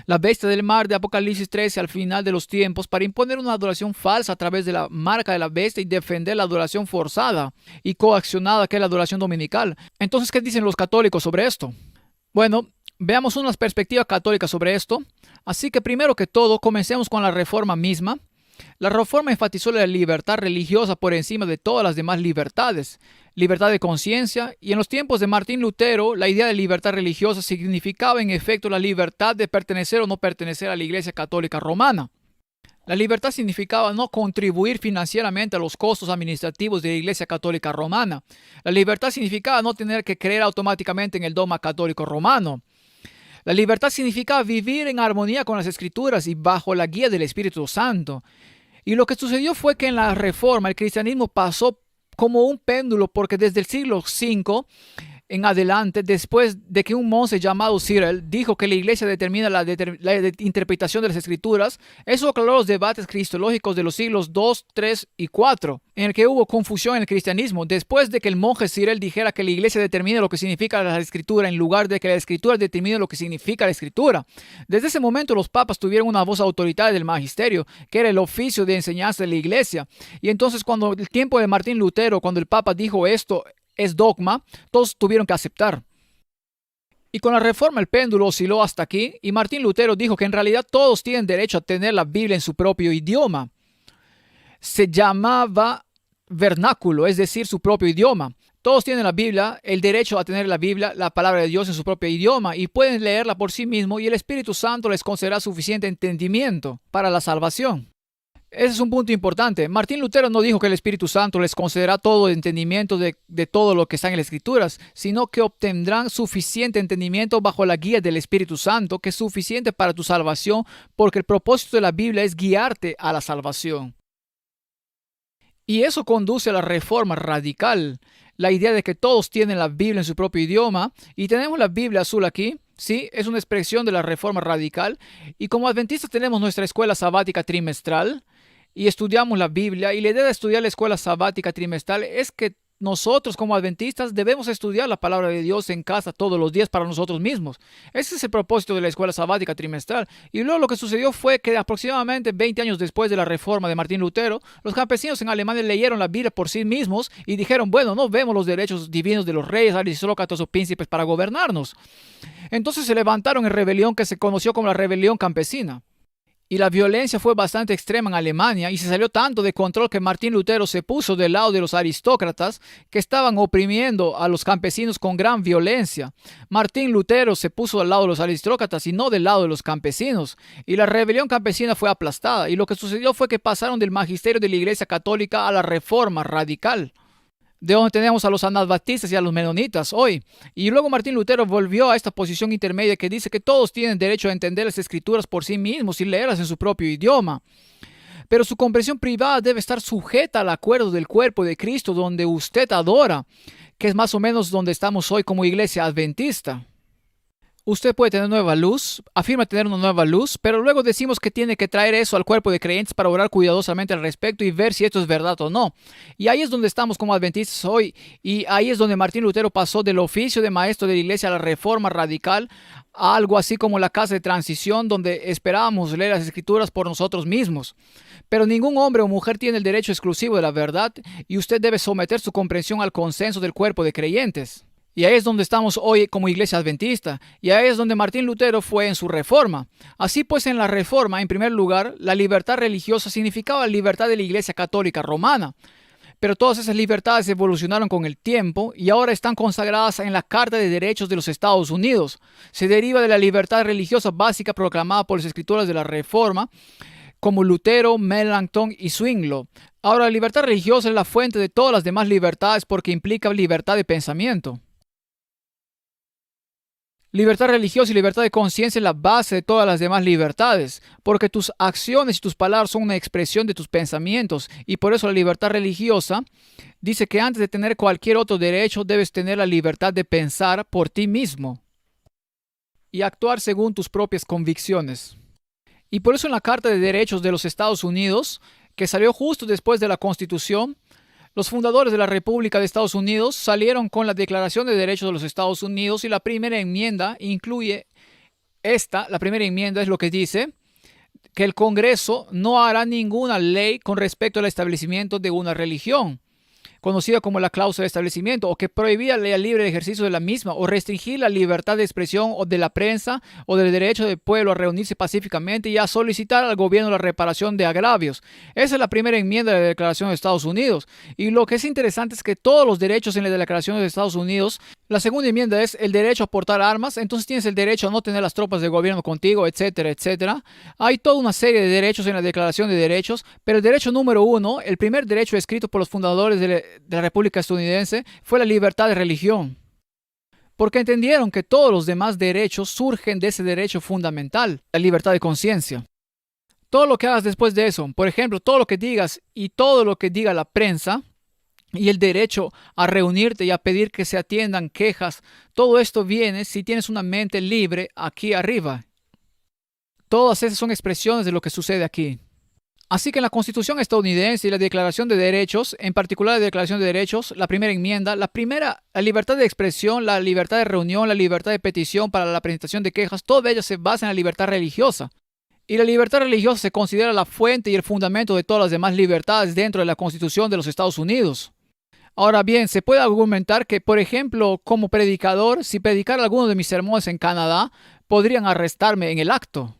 Speaker 1: La bestia del mar de Apocalipsis 13 al final de los tiempos para imponer una adoración falsa a través de la marca de la bestia y defender la adoración forzada y coaccionada que es la adoración dominical. Entonces, ¿qué dicen los católicos sobre esto? Bueno, veamos unas perspectivas católicas sobre esto. Así que primero que todo, comencemos con la Reforma misma. La Reforma enfatizó la libertad religiosa por encima de todas las demás libertades, libertad de conciencia, y en los tiempos de Martín Lutero, la idea de libertad religiosa significaba en efecto la libertad de pertenecer o no pertenecer a la Iglesia Católica Romana. La libertad significaba no contribuir financieramente a los costos administrativos de la Iglesia Católica Romana. La libertad significaba no tener que creer automáticamente en el dogma católico romano. La libertad significaba vivir en armonía con las Escrituras y bajo la guía del Espíritu Santo. Y lo que sucedió fue que en la Reforma el cristianismo pasó como un péndulo, porque desde el siglo V en adelante, después de que un monje llamado Cyril dijo que la iglesia determina la interpretación de las escrituras, eso aclaró los debates cristológicos de los siglos II, III y IV, en el que hubo confusión en el cristianismo. Después de que el monje Cyril dijera que la iglesia determina lo que significa la escritura en lugar de que la escritura determine lo que significa la escritura. Desde ese momento los papas tuvieron una voz autoritaria del magisterio, que era el oficio de enseñanza de la iglesia. Y entonces cuando el tiempo de Martín Lutero, cuando el papa dijo esto es dogma, todos tuvieron que aceptar. Y con la Reforma el péndulo osciló hasta aquí y Martín Lutero dijo que en realidad todos tienen derecho a tener la Biblia en su propio idioma. Se llamaba vernáculo, es decir, su propio idioma. Todos tienen la Biblia, el derecho a tener la Biblia, la palabra de Dios en su propio idioma, y pueden leerla por sí mismos y el Espíritu Santo les concederá suficiente entendimiento para la salvación. Ese es un punto importante. Martín Lutero no dijo que el Espíritu Santo les concederá todo el entendimiento de todo lo que está en las Escrituras, sino que obtendrán suficiente entendimiento bajo la guía del Espíritu Santo, que es suficiente para tu salvación, porque el propósito de la Biblia es guiarte a la salvación. Y eso conduce a la reforma radical, la idea de que todos tienen la Biblia en su propio idioma, y tenemos la Biblia azul aquí. Sí, es una expresión de la reforma radical, y como adventistas tenemos nuestra escuela sabática trimestral, y estudiamos la Biblia, y la idea de estudiar la escuela sabática trimestral es que nosotros como adventistas debemos estudiar la palabra de Dios en casa todos los días para nosotros mismos. Ese es el propósito de la escuela sabática trimestral. Y luego lo que sucedió fue que aproximadamente 20 años después de la reforma de Martín Lutero, los campesinos en Alemania leyeron la Biblia por sí mismos y dijeron, bueno, no vemos los derechos divinos de los reyes, aristócratas o príncipes para gobernarnos. Entonces se levantaron en rebelión que se conoció como la rebelión campesina. Y la violencia fue bastante extrema en Alemania y se salió tanto de control que Martín Lutero se puso del lado de los aristócratas que estaban oprimiendo a los campesinos con gran violencia. Martín Lutero se puso del lado de los aristócratas y no del lado de los campesinos. Y la rebelión campesina fue aplastada. Y lo que sucedió fue que pasaron del magisterio de la Iglesia Católica a la reforma radical, de donde tenemos a los anabaptistas y a los menonitas hoy. Y luego Martín Lutero volvió a esta posición intermedia que dice que todos tienen derecho a entender las escrituras por sí mismos y leerlas en su propio idioma. Pero su comprensión privada debe estar sujeta al acuerdo del cuerpo de Cristo donde usted adora, que es más o menos donde estamos hoy como iglesia adventista. Usted puede tener nueva luz, afirma tener una nueva luz, pero luego decimos que tiene que traer eso al cuerpo de creyentes para orar cuidadosamente al respecto y ver si esto es verdad o no. Y ahí es donde estamos como adventistas hoy, y ahí es donde Martín Lutero pasó del oficio de maestro de la iglesia a la reforma radical, a algo así como la casa de transición donde esperábamos leer las escrituras por nosotros mismos. Pero ningún hombre o mujer tiene el derecho exclusivo de la verdad y usted debe someter su comprensión al consenso del cuerpo de creyentes. Y ahí es donde estamos hoy como Iglesia Adventista. Y ahí es donde Martín Lutero fue en su reforma. Así pues, en la reforma, en primer lugar, la libertad religiosa significaba la libertad de la Iglesia Católica Romana. Pero todas esas libertades evolucionaron con el tiempo y ahora están consagradas en la Carta de Derechos de los Estados Unidos. Se deriva de la libertad religiosa básica proclamada por los escritores de la Reforma, como Lutero, Melanchthon y Zwinglio. Ahora, la libertad religiosa es la fuente de todas las demás libertades porque implica libertad de pensamiento. Libertad religiosa y libertad de conciencia es la base de todas las demás libertades, porque tus acciones y tus palabras son una expresión de tus pensamientos, y por eso la libertad religiosa dice que antes de tener cualquier otro derecho debes tener la libertad de pensar por ti mismo y actuar según tus propias convicciones. Y por eso en la Carta de Derechos de los Estados Unidos, que salió justo después de la Constitución, los fundadores de la República de Estados Unidos salieron con la Declaración de Derechos de los Estados Unidos y la primera enmienda incluye la primera enmienda es lo que dice que el Congreso no hará ninguna ley con respecto al establecimiento de una religión, conocida como la cláusula de establecimiento, o que prohibía el libre ejercicio de la misma, o restringir la libertad de expresión o de la prensa, o del derecho del pueblo a reunirse pacíficamente y a solicitar al gobierno la reparación de agravios. Esa es la primera enmienda de la Declaración de Estados Unidos. Y lo que es interesante es que todos los derechos en la Declaración de Estados Unidos, la segunda enmienda es el derecho a portar armas, entonces tienes el derecho a no tener las tropas del gobierno contigo, etcétera, etcétera. Hay toda una serie de derechos en la Declaración de Derechos, pero el derecho número uno, el primer derecho escrito por los fundadores de la República estadounidense, fue la libertad de religión. Porque entendieron que todos los demás derechos surgen de ese derecho fundamental, la libertad de conciencia. Todo lo que hagas después de eso, por ejemplo, todo lo que digas y todo lo que diga la prensa, y el derecho a reunirte y a pedir que se atiendan quejas, todo esto viene si tienes una mente libre aquí arriba. Todas esas son expresiones de lo que sucede aquí. Así que en la Constitución estadounidense y la Declaración de Derechos, en particular la Declaración de Derechos, la primera enmienda, la libertad de expresión, la libertad de reunión, la libertad de petición para la presentación de quejas, todas ellas se basan en la libertad religiosa. Y la libertad religiosa se considera la fuente y el fundamento de todas las demás libertades dentro de la Constitución de los Estados Unidos. Ahora bien, se puede argumentar que, por ejemplo, como predicador, si predicara alguno de mis sermones en Canadá, podrían arrestarme en el acto.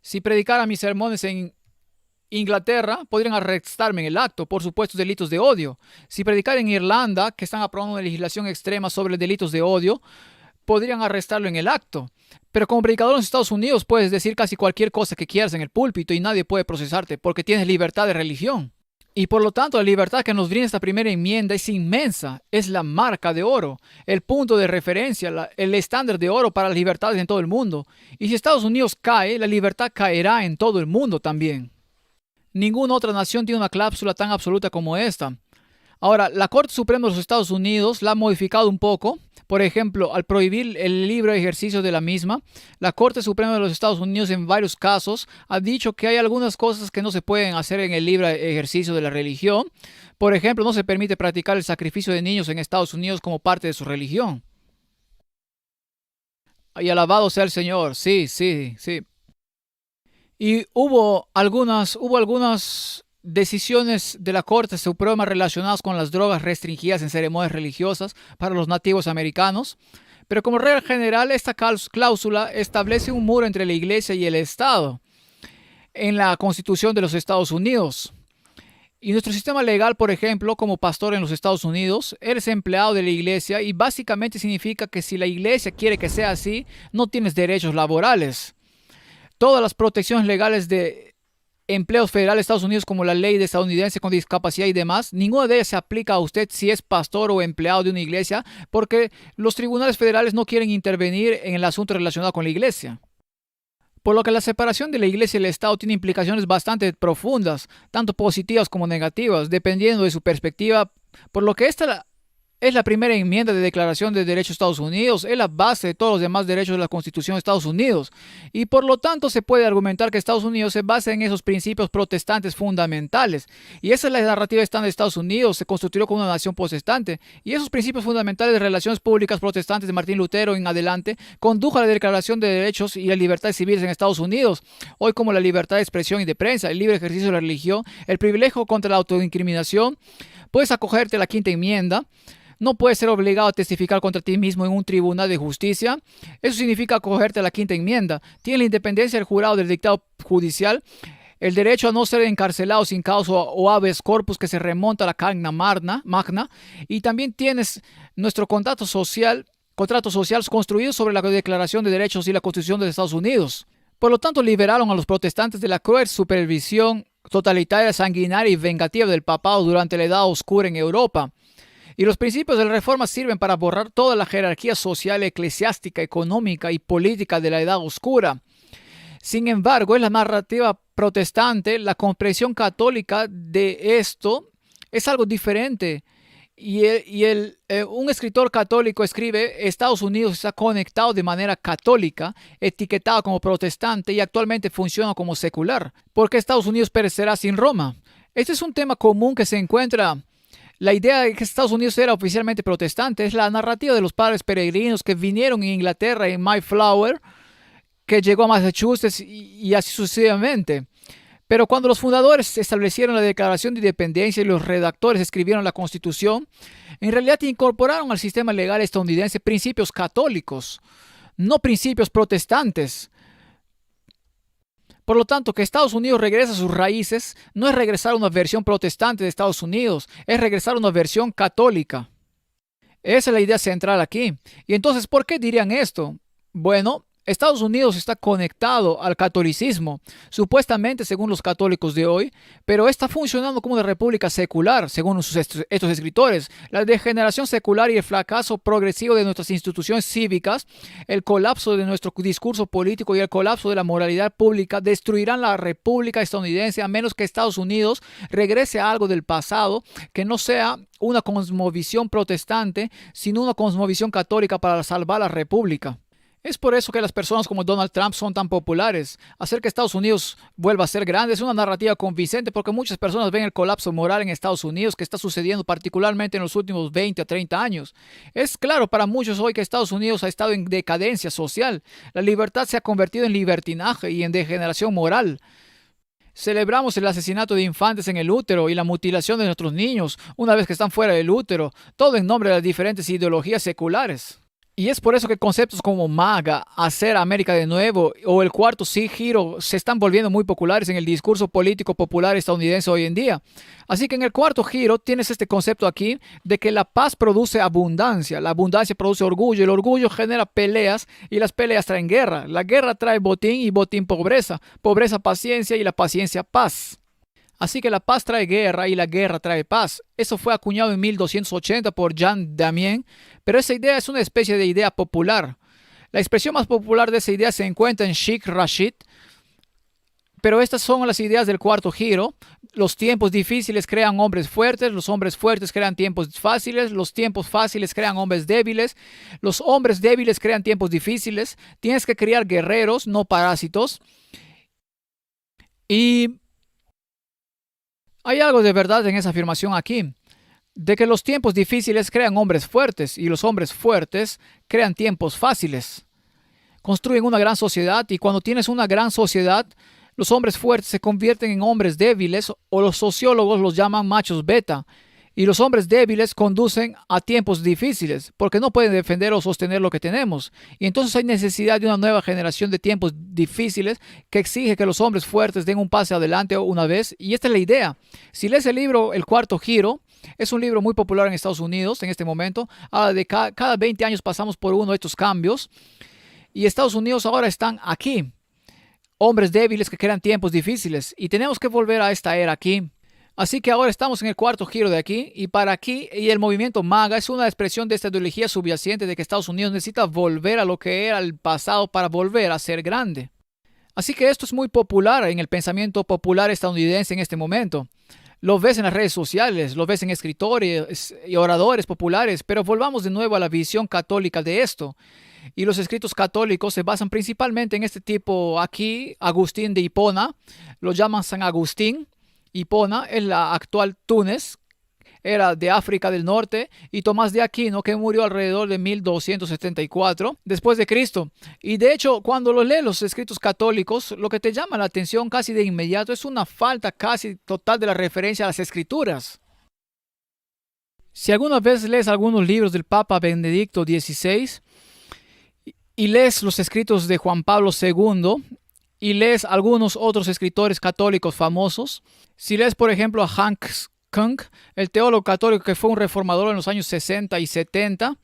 Speaker 1: Si predicara mis sermones en Inglaterra, podrían arrestarme en el acto, por supuesto, delitos de odio. Si predicara en Irlanda, que están aprobando una legislación extrema sobre delitos de odio, podrían arrestarlo en el acto. Pero como predicador en los Estados Unidos puedes decir casi cualquier cosa que quieras en el púlpito y nadie puede procesarte porque tienes libertad de religión. Y por lo tanto, la libertad que nos brinda esta primera enmienda es inmensa, es la marca de oro, el punto de referencia, el estándar de oro para las libertades en todo el mundo. Y si Estados Unidos cae, la libertad caerá en todo el mundo también. Ninguna otra nación tiene una cláusula tan absoluta como esta. Ahora, la Corte Suprema de los Estados Unidos la ha modificado un poco. Por ejemplo, al prohibir el libre ejercicio de la misma, la Corte Suprema de los Estados Unidos en varios casos ha dicho que hay algunas cosas que no se pueden hacer en el libre ejercicio de la religión. Por ejemplo, no se permite practicar el sacrificio de niños en Estados Unidos como parte de su religión. Y alabado sea el Señor, sí, sí, sí. Y hubo algunas decisiones de la Corte Suprema relacionadas con las drogas restringidas en ceremonias religiosas para los nativos americanos. Pero como regla general, esta cláusula establece un muro entre la Iglesia y el Estado en la Constitución de los Estados Unidos. Y nuestro sistema legal, por ejemplo, como pastor en los Estados Unidos, eres empleado de la Iglesia y básicamente significa que si la Iglesia quiere que sea así, no tienes derechos laborales. Todas las protecciones legales de empleos federales de Estados Unidos, como la ley de estadounidense con discapacidad y demás, ninguna de ellas se aplica a usted si es pastor o empleado de una iglesia, porque los tribunales federales no quieren intervenir en el asunto relacionado con la iglesia. Por lo que la separación de la iglesia y el Estado tiene implicaciones bastante profundas, tanto positivas como negativas, dependiendo de su perspectiva, por lo que esta es la primera enmienda de Declaración de Derechos de Estados Unidos, es la base de todos los demás derechos de la Constitución de Estados Unidos. Y por lo tanto se puede argumentar que Estados Unidos se basa en esos principios protestantes fundamentales. Y esa es la narrativa estándar de Estados Unidos, se constituyó como una nación protestante. Y esos principios fundamentales de relaciones públicas protestantes de Martín Lutero en adelante condujo a la Declaración de Derechos y las libertades civiles en Estados Unidos, hoy como la libertad de expresión y de prensa, el libre ejercicio de la religión, el privilegio contra la autoincriminación. Puedes acogerte a la quinta enmienda. No puedes ser obligado a testificar contra ti mismo en un tribunal de justicia. Eso significa acogerte a la quinta enmienda. Tienes la independencia del jurado del dictado judicial, el derecho a no ser encarcelado sin causa o habeas corpus que se remonta a la Carta Magna, y también tienes nuestro contrato social construido sobre la Declaración de Derechos y la Constitución de Estados Unidos. Por lo tanto, liberaron a los protestantes de la cruel supervisión totalitaria, sanguinaria y vengativa del papado durante la Edad Oscura en Europa. Y los principios de la Reforma sirven para borrar toda la jerarquía social, eclesiástica, económica y política de la Edad Oscura. Sin embargo, en la narrativa protestante, la comprensión católica de esto es algo diferente. Un escritor católico escribe: Estados Unidos está conectado de manera católica, etiquetado como protestante y actualmente funciona como secular, porque Estados Unidos perecerá sin Roma. Este es un tema común que se encuentra. La idea de que Estados Unidos era oficialmente protestante es la narrativa de los padres peregrinos que vinieron en Inglaterra en Mayflower, que llegó a Massachusetts y así sucesivamente. Pero cuando los fundadores establecieron la Declaración de Independencia y los redactores escribieron la Constitución, en realidad incorporaron al sistema legal estadounidense principios católicos, no principios protestantes. Por lo tanto, que Estados Unidos regrese a sus raíces no es regresar a una versión protestante de Estados Unidos, es regresar a una versión católica. Esa es la idea central aquí. Y entonces, ¿por qué dirían esto? Bueno, Estados Unidos está conectado al catolicismo, supuestamente según los católicos de hoy, pero está funcionando como una república secular, según estos escritores. La degeneración secular y el fracaso progresivo de nuestras instituciones cívicas, el colapso de nuestro discurso político y el colapso de la moralidad pública destruirán la república estadounidense a menos que Estados Unidos regrese a algo del pasado que no sea una cosmovisión protestante, sino una cosmovisión católica para salvar la república. Es por eso que las personas como Donald Trump son tan populares. Hacer que Estados Unidos vuelva a ser grande es una narrativa convincente porque muchas personas ven el colapso moral en Estados Unidos que está sucediendo particularmente en los últimos 20 a 30 años. Es claro para muchos hoy que Estados Unidos ha estado en decadencia social. La libertad se ha convertido en libertinaje y en degeneración moral. Celebramos el asesinato de infantes en el útero y la mutilación de nuestros niños una vez que están fuera del útero, todo en nombre de las diferentes ideologías seculares. Y es por eso que conceptos como MAGA, hacer América de nuevo o el cuarto sí giro se están volviendo muy populares en el discurso político popular estadounidense hoy en día. Así que en el cuarto giro tienes este concepto aquí de que la paz produce abundancia, la abundancia produce orgullo, el orgullo genera peleas y las peleas traen guerra. La guerra trae botín y botín pobreza, pobreza paciencia y la paciencia paz. Así que la paz trae guerra y la guerra trae paz. Eso fue acuñado en 1280 por Jean Damien, pero esa idea es una especie de idea popular. La expresión más popular de esa idea se encuentra en Sheikh Rashid, pero estas son las ideas del cuarto giro. Los tiempos difíciles crean hombres fuertes, los hombres fuertes crean tiempos fáciles, los tiempos fáciles crean hombres débiles, los hombres débiles crean tiempos difíciles. Tienes que criar guerreros, no parásitos. Y hay algo de verdad en esa afirmación aquí, de que los tiempos difíciles crean hombres fuertes y los hombres fuertes crean tiempos fáciles. Construyen una gran sociedad y cuando tienes una gran sociedad, los hombres fuertes se convierten en hombres débiles o los sociólogos los llaman machos beta. Y los hombres débiles conducen a tiempos difíciles porque no pueden defender o sostener lo que tenemos. Y entonces hay necesidad de una nueva generación de tiempos difíciles que exige que los hombres fuertes den un pase adelante una vez. Y esta es la idea. Si lees el libro El Cuarto Giro, es un libro muy popular en Estados Unidos en este momento. Cada 20 años pasamos por uno de estos cambios. Y Estados Unidos ahora están aquí. Hombres débiles que crean tiempos difíciles. Y tenemos que volver a esta era aquí. Así que ahora estamos en el cuarto giro de aquí y para aquí y el movimiento MAGA es una expresión de esta ideología subyacente de que Estados Unidos necesita volver a lo que era el pasado para volver a ser grande. Así que esto es muy popular en el pensamiento popular estadounidense en este momento. Lo ves en las redes sociales, lo ves en escritores y oradores populares, pero volvamos de nuevo a la visión católica de esto. Y los escritos católicos se basan principalmente en este tipo aquí, Agustín de Hipona, lo llaman San Agustín. Hipona es la actual Túnez, era de África del Norte, y Tomás de Aquino, que murió alrededor de 1274 después de Cristo. Y de hecho, cuando lo lees los escritos católicos, lo que te llama la atención casi de inmediato es una falta casi total de la referencia a las escrituras. Si alguna vez lees algunos libros del Papa Benedicto XVI y lees los escritos de Juan Pablo II y lees algunos otros escritores católicos famosos, si lees por ejemplo a Hans Kung, el teólogo católico que fue un reformador en los años 60 y 70,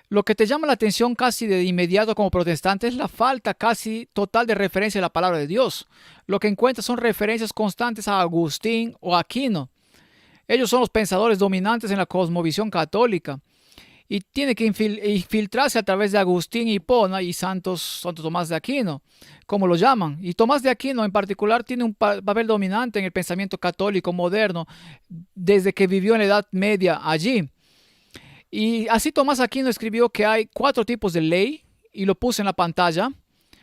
Speaker 1: lo que te llama la atención casi de inmediato como protestante es la falta casi total de referencia a la palabra de Dios. Lo que encuentras son referencias constantes a Agustín o Aquino. Ellos son los pensadores dominantes en la cosmovisión católica y tiene que infiltrarse a través de Agustín, Hipona y Santo Tomás de Aquino, como lo llaman. Y Tomás de Aquino en particular tiene un papel dominante en el pensamiento católico moderno desde que vivió en la Edad Media allí. Y así Tomás Aquino escribió que hay 4 tipos de ley y lo puse en la pantalla.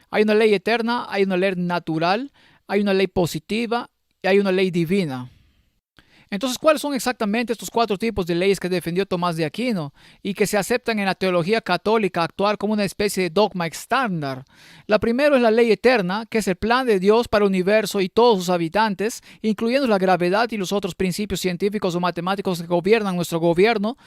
Speaker 1: Hay una ley eterna, hay una ley natural, hay una ley positiva y hay una ley divina. Entonces, ¿cuáles son exactamente estos 4 tipos de leyes que defendió Tomás de Aquino y que se aceptan en la teología católica actual como una especie de dogma estándar? La primera es la ley eterna, que es el plan de Dios para el universo y todos sus habitantes, incluyendo la gravedad y los otros principios científicos o matemáticos que gobiernan nuestro gobierno.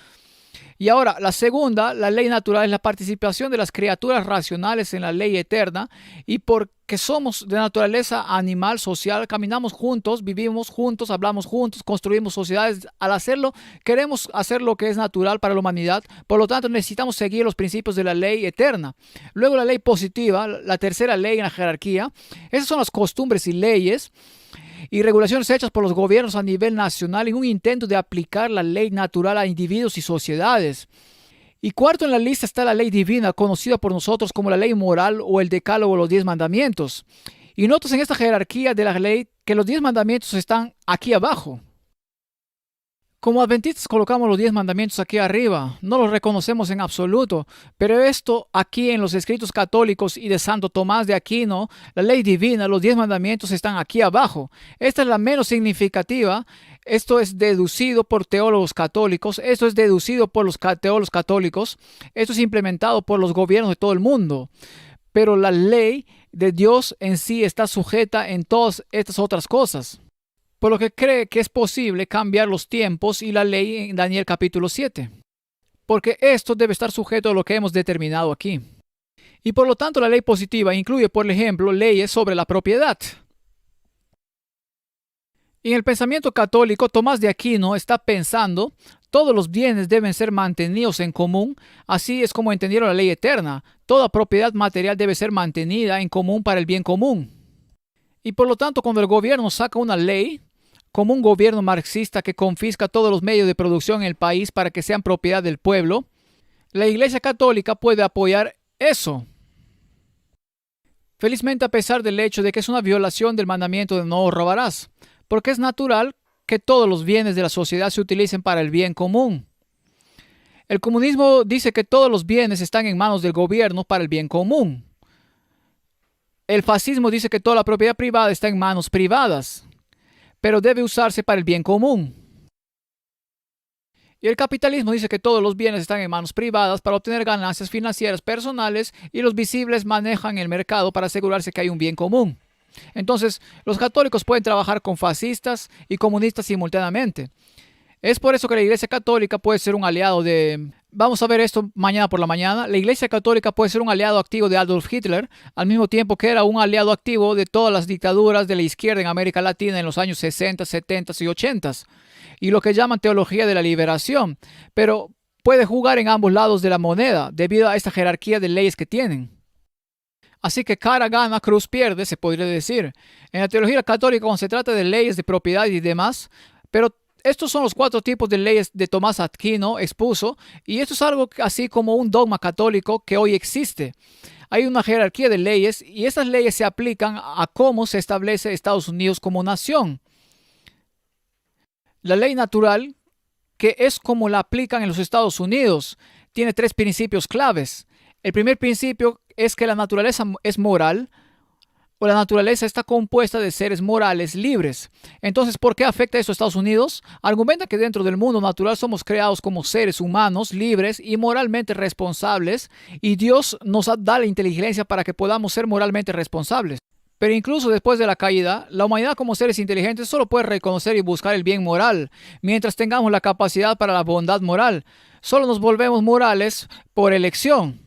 Speaker 1: Y ahora, la segunda, la ley natural, es la participación de las criaturas racionales en la ley eterna y porque somos de naturaleza animal, social, caminamos juntos, vivimos juntos, hablamos juntos, construimos sociedades. Al hacerlo, queremos hacer lo que es natural para la humanidad, por lo tanto necesitamos seguir los principios de la ley eterna. Luego la ley positiva, la tercera ley en la jerarquía, esas son las costumbres y leyes y regulaciones hechas por los gobiernos a nivel nacional en un intento de aplicar la ley natural a individuos y sociedades. Y cuarto en la lista está la ley divina, conocida por nosotros como la ley moral o el decálogo o los 10 mandamientos. Y notas en esta jerarquía de la ley que los 10 mandamientos están aquí abajo. Como adventistas colocamos los 10 mandamientos aquí arriba, no los reconocemos en absoluto, pero esto aquí en los escritos católicos y de Santo Tomás de Aquino, la ley divina, los 10 mandamientos están aquí abajo. Esta es la menos significativa, esto es deducido por teólogos católicos, esto es deducido por los teólogos católicos, esto es implementado por los gobiernos de todo el mundo, pero la ley de Dios en sí está sujeta en todas estas otras cosas. Por lo que cree que es posible cambiar los tiempos y la ley en Daniel capítulo 7. Porque esto debe estar sujeto a lo que hemos determinado aquí. Y por lo tanto la ley positiva incluye, por ejemplo, leyes sobre la propiedad. Y en el pensamiento católico, Tomás de Aquino está pensando, todos los bienes deben ser mantenidos en común, así es como entendieron la ley eterna. Toda propiedad material debe ser mantenida en común para el bien común. Y por lo tanto, cuando el gobierno saca una ley, como un gobierno marxista que confisca todos los medios de producción en el país para que sean propiedad del pueblo, la Iglesia Católica puede apoyar eso. Felizmente, a pesar del hecho de que es una violación del mandamiento de no robarás, porque es natural que todos los bienes de la sociedad se utilicen para el bien común. El comunismo dice que todos los bienes están en manos del gobierno para el bien común. El fascismo dice que toda la propiedad privada está en manos privadas, pero debe usarse para el bien común. Y el capitalismo dice que todos los bienes están en manos privadas para obtener ganancias financieras personales y los visibles manejan el mercado para asegurarse que hay un bien común. Entonces, los católicos pueden trabajar con fascistas y comunistas simultáneamente. Es por eso que la Iglesia Católica puede ser un aliado de... Vamos a ver esto mañana por la mañana. La Iglesia Católica puede ser un aliado activo de Adolf Hitler, al mismo tiempo que era un aliado activo de todas las dictaduras de la izquierda en América Latina en los años 60, 70 y 80. Y lo que llaman teología de la liberación. Pero puede jugar en ambos lados de la moneda debido a esta jerarquía de leyes que tienen. Así que cara gana, cruz pierde, se podría decir. En la teología católica, cuando se trata de leyes de propiedad y demás, pero estos son los 4 tipos de leyes de Tomás Aquino expuso, y esto es algo así como un dogma católico que hoy existe. Hay una jerarquía de leyes y estas leyes se aplican a cómo se establece Estados Unidos como nación. La ley natural, que es como la aplican en los Estados Unidos, tiene 3 principios claves. El primer principio es que la naturaleza es moral, o la naturaleza está compuesta de seres morales libres. Entonces, ¿por qué afecta eso a Estados Unidos? Argumenta que dentro del mundo natural somos creados como seres humanos libres y moralmente responsables, y Dios nos da la inteligencia para que podamos ser moralmente responsables. Pero incluso después de la caída, la humanidad como seres inteligentes solo puede reconocer y buscar el bien moral, mientras tengamos la capacidad para la bondad moral. Solo nos volvemos morales por elección.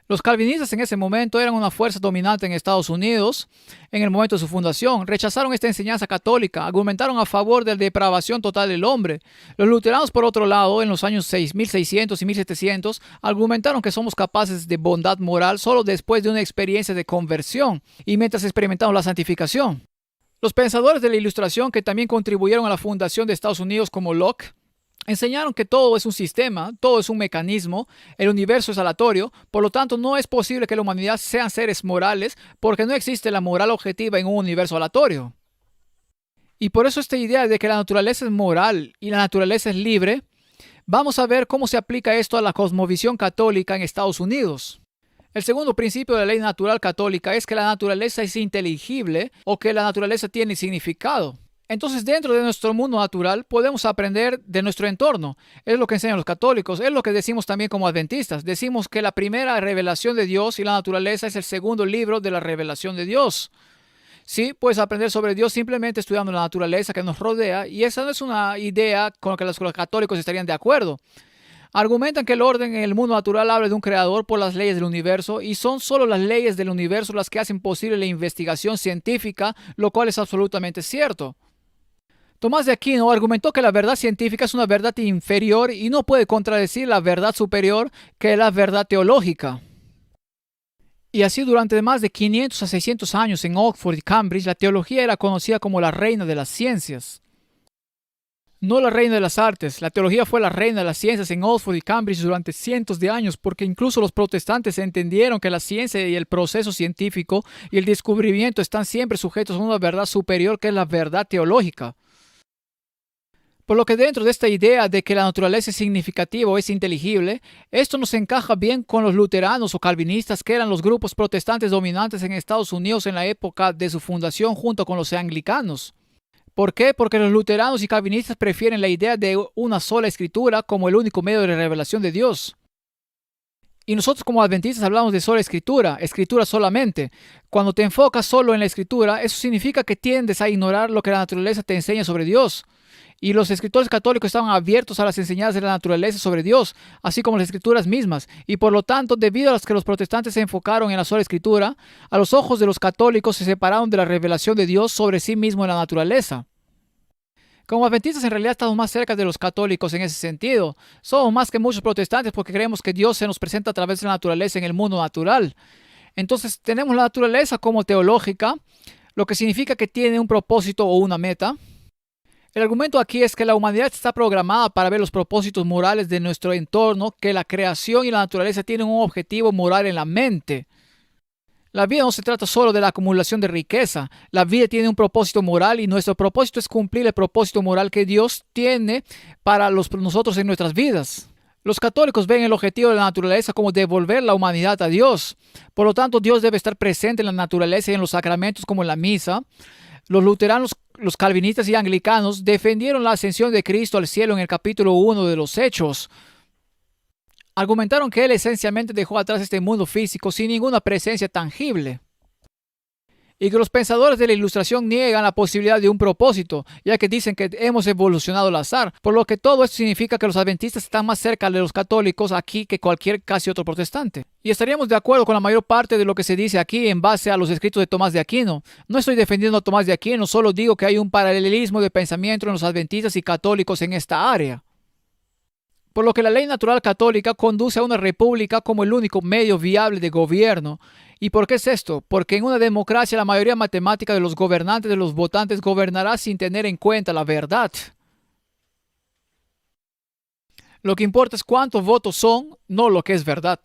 Speaker 1: Los calvinistas en ese momento eran una fuerza dominante en Estados Unidos en el momento de su fundación. Rechazaron esta enseñanza católica, argumentaron a favor de la depravación total del hombre. Los luteranos, por otro lado, en los años 1600 y 1700, argumentaron que somos capaces de bondad moral solo después de una experiencia de conversión y mientras experimentamos la santificación. Los pensadores de la Ilustración que también contribuyeron a la fundación de Estados Unidos como Locke, enseñaron que todo es un sistema, todo es un mecanismo, el universo es aleatorio, por lo tanto no es posible que la humanidad sean seres morales porque no existe la moral objetiva en un universo aleatorio. Y por eso esta idea de que la naturaleza es moral y la naturaleza es libre, vamos a ver cómo se aplica esto a la cosmovisión católica en Estados Unidos. El segundo principio de la ley natural católica es que la naturaleza es inteligible o que la naturaleza tiene significado. Entonces, dentro de nuestro mundo natural, podemos aprender de nuestro entorno. Es lo que enseñan los católicos, es lo que decimos también como adventistas. Decimos que la primera revelación de Dios y la naturaleza es el segundo libro de la revelación de Dios. Sí, puedes aprender sobre Dios simplemente estudiando la naturaleza que nos rodea, y esa no es una idea con la que los católicos estarían de acuerdo. Argumentan que el orden en el mundo natural habla de un creador por las leyes del universo y son solo las leyes del universo las que hacen posible la investigación científica, lo cual es absolutamente cierto. Tomás de Aquino argumentó que la verdad científica es una verdad inferior y no puede contradecir la verdad superior que es la verdad teológica. Y así durante más de 500 a 600 años en Oxford y Cambridge, la teología era conocida como la reina de las ciencias. No la reina de las artes, la teología fue la reina de las ciencias en Oxford y Cambridge durante cientos de años porque incluso los protestantes entendieron que la ciencia y el proceso científico y el descubrimiento están siempre sujetos a una verdad superior que es la verdad teológica. Por lo que dentro de esta idea de que la naturaleza es significativa o es inteligible, esto nos encaja bien con los luteranos o calvinistas que eran los grupos protestantes dominantes en Estados Unidos en la época de su fundación junto con los anglicanos. ¿Por qué? Porque los luteranos y calvinistas prefieren la idea de una sola escritura como el único medio de revelación de Dios. Y nosotros como adventistas hablamos de sola escritura, escritura solamente. Cuando te enfocas solo en la escritura, eso significa que tiendes a ignorar lo que la naturaleza te enseña sobre Dios. Y los escritores católicos estaban abiertos a las enseñanzas de la naturaleza sobre Dios, así como las escrituras mismas. Y por lo tanto, debido a que los protestantes se enfocaron en la sola escritura, a los ojos de los católicos se separaron de la revelación de Dios sobre sí mismo en la naturaleza. Como adventistas en realidad estamos más cerca de los católicos en ese sentido. Somos más que muchos protestantes porque creemos que Dios se nos presenta a través de la naturaleza en el mundo natural. Entonces tenemos la naturaleza como teológica, lo que significa que tiene un propósito o una meta. El argumento aquí es que la humanidad está programada para ver los propósitos morales de nuestro entorno, que la creación y la naturaleza tienen un objetivo moral en la mente. La vida no se trata solo de la acumulación de riqueza. La vida tiene un propósito moral y nuestro propósito es cumplir el propósito moral que Dios tiene para nosotros en nuestras vidas. Los católicos ven el objetivo de la naturaleza como devolver la humanidad a Dios. Por lo tanto, Dios debe estar presente en la naturaleza y en los sacramentos como en la misa. Los luteranos, los calvinistas y anglicanos defendieron la ascensión de Cristo al cielo en el capítulo 1 de los Hechos. Argumentaron que Él esencialmente dejó atrás este mundo físico sin ninguna presencia tangible. Y que los pensadores de la Ilustración niegan la posibilidad de un propósito, ya que dicen que hemos evolucionado al azar, por lo que todo esto significa que los adventistas están más cerca de los católicos aquí que cualquier casi otro protestante. Y estaríamos de acuerdo con la mayor parte de lo que se dice aquí en base a los escritos de Tomás de Aquino. No estoy defendiendo a Tomás de Aquino, solo digo que hay un paralelismo de pensamiento en los adventistas y católicos en esta área. Por lo que la ley natural católica conduce a una república como el único medio viable de gobierno. ¿Y por qué es esto? Porque en una democracia la mayoría matemática de los gobernantes de los votantes gobernará sin tener en cuenta la verdad. Lo que importa es cuántos votos son, no lo que es verdad.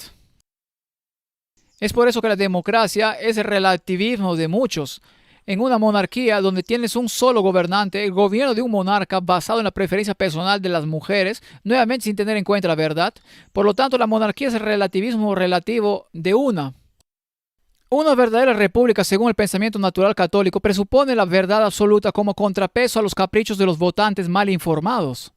Speaker 1: Es por eso que la democracia es el relativismo de muchos. En una monarquía donde tienes un solo gobernante, el gobierno de un monarca basado en la preferencia personal de las mujeres, nuevamente sin tener en cuenta la verdad. Por lo tanto, la monarquía es el relativismo relativo de una. Una verdadera república, según el pensamiento natural católico, presupone la verdad absoluta como contrapeso a los caprichos de los votantes mal informados.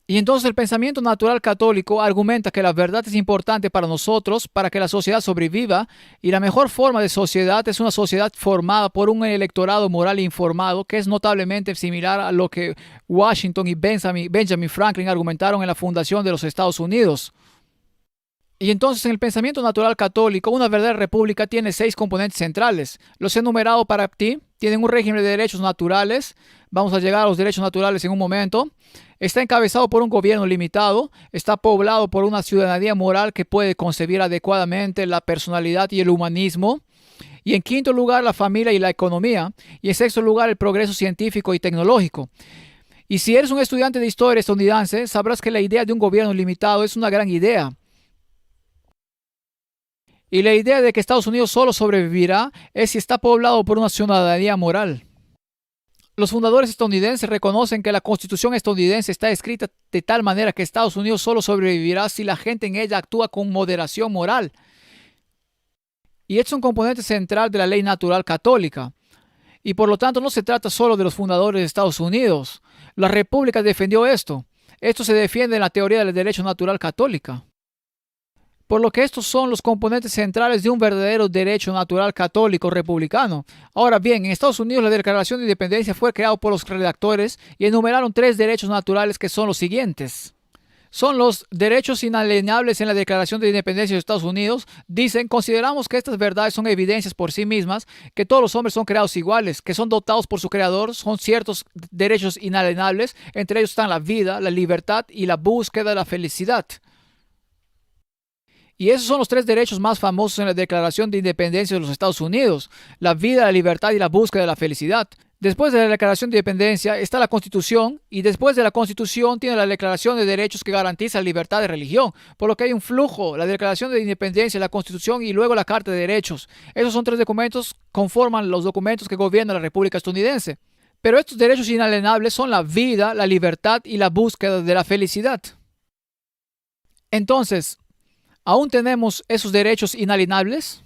Speaker 1: Y entonces el pensamiento natural católico argumenta que la verdad es importante para nosotros, para que la sociedad sobreviva, y la mejor forma de sociedad es una sociedad formada por un electorado moral informado, que es notablemente similar a lo que Washington y Benjamin Franklin argumentaron en la fundación de los Estados Unidos. Y entonces en el pensamiento natural católico, una verdadera república tiene 6 componentes centrales. Los he enumerado para ti. Tienen un régimen de derechos naturales. Vamos a llegar a los derechos naturales en un momento. Está encabezado por un gobierno limitado. Está poblado por una ciudadanía moral que puede concebir adecuadamente la personalidad y el humanismo. Y en quinto lugar, la familia y la economía. Y en sexto lugar, el progreso científico y tecnológico. Y si eres un estudiante de historia estadounidense, sabrás que la idea de un gobierno limitado es una gran idea. Y la idea de que Estados Unidos solo sobrevivirá es si está poblado por una ciudadanía moral. Los fundadores estadounidenses reconocen que la Constitución estadounidense está escrita de tal manera que Estados Unidos solo sobrevivirá si la gente en ella actúa con moderación moral. Y es un componente central de la ley natural católica. Y por lo tanto no se trata solo de los fundadores de Estados Unidos. La República defendió esto. Esto se defiende en la teoría del derecho natural católica. Por lo que estos son los componentes centrales de un verdadero derecho natural católico republicano. Ahora bien, en Estados Unidos la Declaración de Independencia fue creada por los redactores y enumeraron 3 derechos naturales que son los siguientes. Son los derechos inalienables en la Declaración de Independencia de Estados Unidos. Dicen, consideramos que estas verdades son evidencias por sí mismas, que todos los hombres son creados iguales, que son dotados por su creador, son ciertos derechos inalienables, entre ellos están la vida, la libertad y la búsqueda de la felicidad. Y esos son los 3 derechos más famosos en la Declaración de Independencia de los Estados Unidos: la vida, la libertad y la búsqueda de la felicidad. Después de la Declaración de Independencia está la Constitución, y después de la Constitución tiene la Declaración de Derechos que garantiza la libertad de religión, por lo que hay un flujo: la Declaración de Independencia, la Constitución y luego la Carta de Derechos. Esos son 3 documentos, conforman los documentos que gobiernan la República estadounidense. Pero estos derechos inalienables son la vida, la libertad y la búsqueda de la felicidad. Entonces, ¿aún tenemos esos derechos inalienables?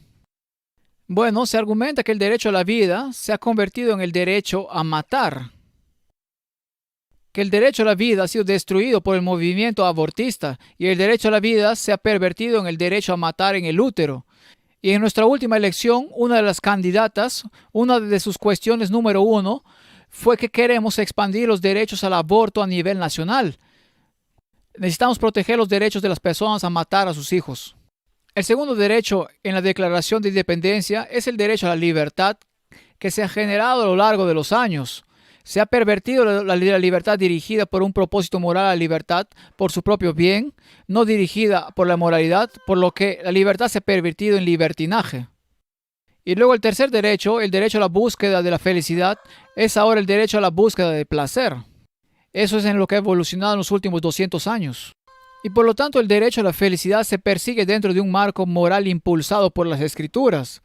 Speaker 1: Bueno, se argumenta que el derecho a la vida se ha convertido en el derecho a matar. Que el derecho a la vida ha sido destruido por el movimiento abortista y el derecho a la vida se ha pervertido en el derecho a matar en el útero. Y en nuestra última elección, una de las candidatas, una de sus cuestiones número 1, fue que queremos expandir los derechos al aborto a nivel nacional. Necesitamos proteger los derechos de las personas a matar a sus hijos. El segundo derecho en la Declaración de Independencia es el derecho a la libertad, que se ha generado a lo largo de los años. Se ha pervertido la libertad dirigida por un propósito moral a la libertad por su propio bien, no dirigida por la moralidad, por lo que la libertad se ha pervertido en libertinaje. Y luego el tercer derecho, el derecho a la búsqueda de la felicidad, es ahora el derecho a la búsqueda de placer. Eso es en lo que ha evolucionado en los últimos 200 años. Y por lo tanto el derecho a la felicidad se persigue dentro de un marco moral impulsado por las Escrituras.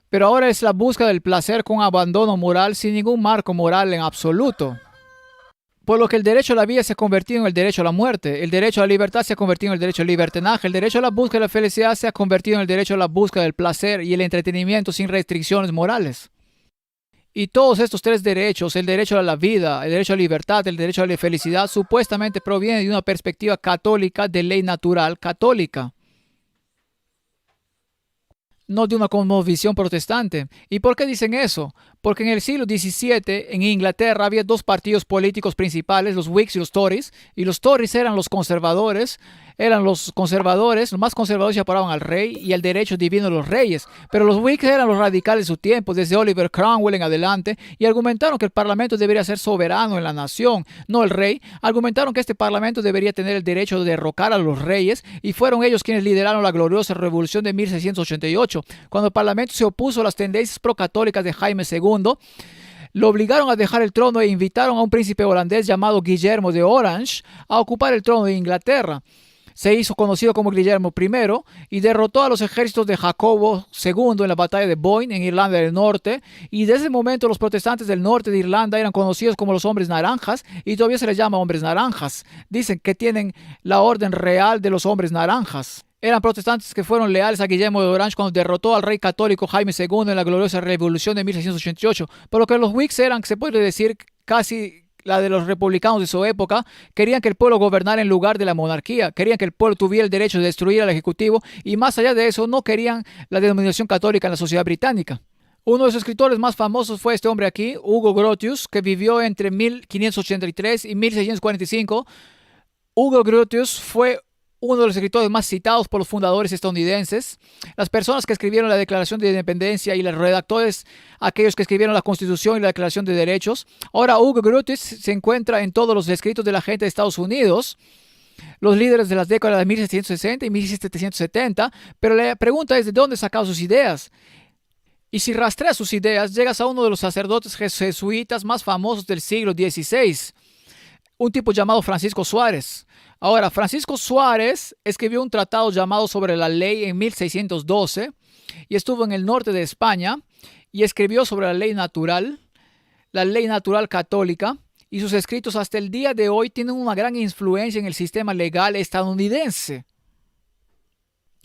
Speaker 1: Pero ahora es la búsqueda del placer con abandono moral sin ningún marco moral en absoluto. Por lo que el derecho a la vida se ha convertido en el derecho a la muerte, el derecho a la libertad se ha convertido en el derecho al libertinaje, el derecho a la búsqueda de la felicidad se ha convertido en el derecho a la búsqueda del placer y el entretenimiento sin restricciones morales. Y todos estos 3 derechos, el derecho a la vida, el derecho a la libertad, el derecho a la felicidad, supuestamente provienen de una perspectiva católica de ley natural católica, no de una cosmovisión protestante. ¿Y por qué dicen eso? Porque en el siglo XVII en Inglaterra había 2 partidos políticos principales, los Whigs y los Tories, y los Tories eran los conservadores, los más conservadores se apoyaban al rey y al derecho divino de los reyes, pero los Whigs eran los radicales de su tiempo, desde Oliver Cromwell en adelante, y argumentaron que el parlamento debería ser soberano en la nación, no el rey. Argumentaron que este parlamento debería tener el derecho de derrocar a los reyes, y fueron ellos quienes lideraron la gloriosa revolución de 1688, cuando el parlamento se opuso a las tendencias procatólicas de Jaime II. Lo obligaron a dejar el trono e invitaron a un príncipe holandés llamado Guillermo de Orange a ocupar el trono de Inglaterra. Se hizo conocido como Guillermo I y derrotó a los ejércitos de Jacobo II en la batalla de Boyne en Irlanda del Norte, y desde ese momento los protestantes del norte de Irlanda eran conocidos como los hombres naranjas y todavía se les llama hombres naranjas. Dicen que tienen la orden real de los hombres naranjas. Eran protestantes que fueron leales a Guillermo de Orange cuando derrotó al rey católico Jaime II en la gloriosa revolución de 1688, por lo que los Whigs eran, se puede decir, casi la de los republicanos de su época, querían que el pueblo gobernara en lugar de la monarquía, querían que el pueblo tuviera el derecho de destruir al ejecutivo y más allá de eso no querían la denominación católica en la sociedad británica. Uno de sus escritores más famosos fue este hombre aquí, Hugo Grotius, que vivió entre 1583 y 1645. Hugo Grotius fue uno de los escritores más citados por los fundadores estadounidenses. Las personas que escribieron la Declaración de Independencia y los redactores, aquellos que escribieron la Constitución y la Declaración de Derechos. Ahora Hugo Grotius se encuentra en todos los escritos de la gente de Estados Unidos, los líderes de las décadas de 1760 y 1770, pero la pregunta es de dónde sacaba sus ideas. Y si rastreas sus ideas, llegas a uno de los sacerdotes jesuitas más famosos del siglo XVI, un tipo llamado Francisco Suárez. Ahora, Francisco Suárez escribió un tratado llamado Sobre la Ley en 1612 y estuvo en el norte de España y escribió sobre la ley natural católica, y sus escritos hasta el día de hoy tienen una gran influencia en el sistema legal estadounidense.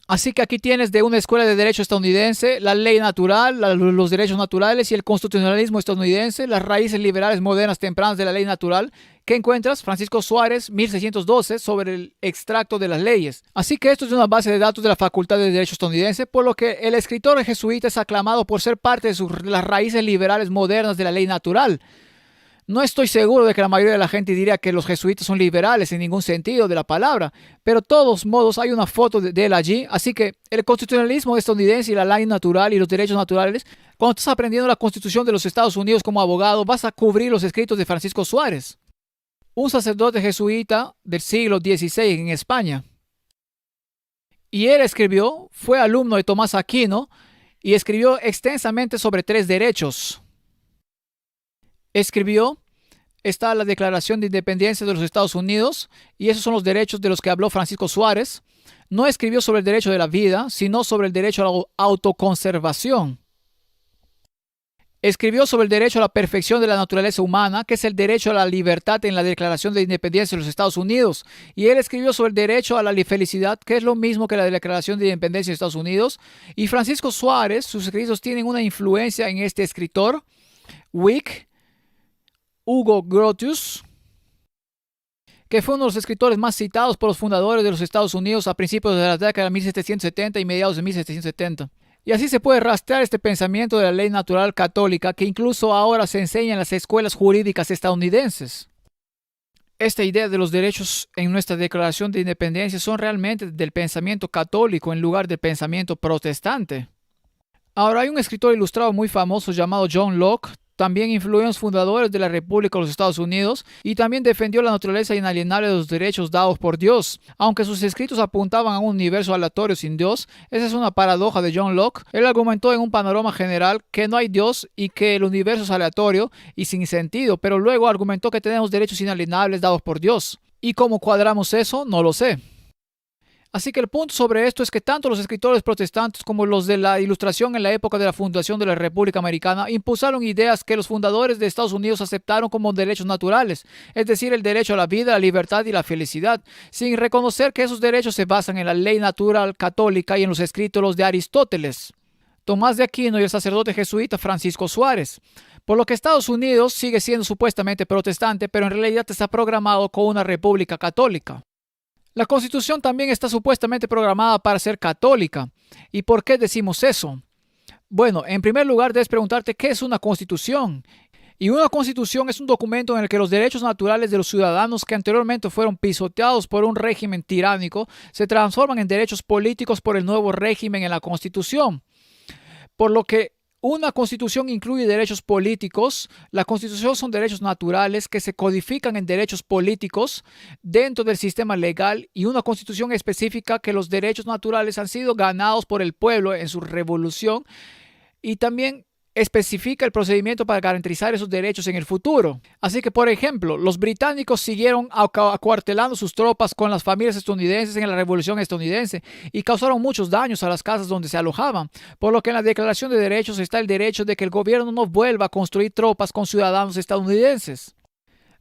Speaker 1: Así que aquí tienes de una escuela de derecho estadounidense la ley natural, los derechos naturales y el constitucionalismo estadounidense, las raíces liberales modernas tempranas de la ley natural. ¿Qué encuentras? Francisco Suárez, 1612, sobre el extracto de las leyes. Así que esto es una base de datos de la Facultad de Derecho estadounidense, por lo que el escritor jesuita es aclamado por ser parte de las raíces liberales modernas de la ley natural. No estoy seguro de que la mayoría de la gente diría que los jesuitas son liberales en ningún sentido de la palabra, pero de todos modos hay una foto de él allí, así que el constitucionalismo estadounidense y la ley natural y los derechos naturales, cuando estás aprendiendo la Constitución de los Estados Unidos como abogado, vas a cubrir los escritos de Francisco Suárez, un sacerdote jesuita del siglo XVI en España. Y él fue alumno de Tomás Aquino y escribió extensamente sobre 3 derechos. Está la Declaración de Independencia de los Estados Unidos, y esos son los derechos de los que habló Francisco Suárez. No escribió sobre el derecho de la vida, sino sobre el derecho a la autoconservación. Escribió sobre el derecho a la perfección de la naturaleza humana, que es el derecho a la libertad en la Declaración de Independencia de los Estados Unidos. Y él escribió sobre el derecho a la felicidad, que es lo mismo que la Declaración de Independencia de Estados Unidos. Y Francisco Suárez, sus escritos tienen una influencia en este escritor, Hugo Grotius, que fue uno de los escritores más citados por los fundadores de los Estados Unidos a principios de la década de 1770 y mediados de 1770. Y así se puede rastrear este pensamiento de la ley natural católica que incluso ahora se enseña en las escuelas jurídicas estadounidenses. Esta idea de los derechos en nuestra Declaración de Independencia son realmente del pensamiento católico en lugar del pensamiento protestante. Ahora hay un escritor ilustrado muy famoso llamado John Locke. También influyó en los fundadores de la República de los Estados Unidos y también defendió la naturaleza inalienable de los derechos dados por Dios. Aunque sus escritos apuntaban a un universo aleatorio sin Dios, esa es una paradoja de John Locke. Él argumentó en un panorama general que no hay Dios y que el universo es aleatorio y sin sentido, pero luego argumentó que tenemos derechos inalienables dados por Dios. ¿Y cómo cuadramos eso? No lo sé. Así que el punto sobre esto es que tanto los escritores protestantes como los de la Ilustración en la época de la fundación de la República Americana impulsaron ideas que los fundadores de Estados Unidos aceptaron como derechos naturales, es decir, el derecho a la vida, la libertad y la felicidad, sin reconocer que esos derechos se basan en la ley natural católica y en los escritos de Aristóteles, Tomás de Aquino y el sacerdote jesuita Francisco Suárez. Por lo que Estados Unidos sigue siendo supuestamente protestante, pero en realidad está programado como una república católica. La Constitución también está supuestamente programada para ser católica. ¿Y por qué decimos eso? Bueno, en primer lugar debes preguntarte qué es una Constitución. Y una Constitución es un documento en el que los derechos naturales de los ciudadanos que anteriormente fueron pisoteados por un régimen tiránico se transforman en derechos políticos por el nuevo régimen en la Constitución. Por lo que una constitución incluye derechos políticos. La constitución son derechos naturales que se codifican en derechos políticos dentro del sistema legal, y una constitución específica que los derechos naturales han sido ganados por el pueblo en su revolución, y también especifica el procedimiento para garantizar esos derechos en el futuro. Así que, por ejemplo, los británicos siguieron acuartelando sus tropas con las familias estadounidenses en la Revolución estadounidense y causaron muchos daños a las casas donde se alojaban, por lo que en la Declaración de Derechos está el derecho de que el gobierno no vuelva a construir tropas con ciudadanos estadounidenses.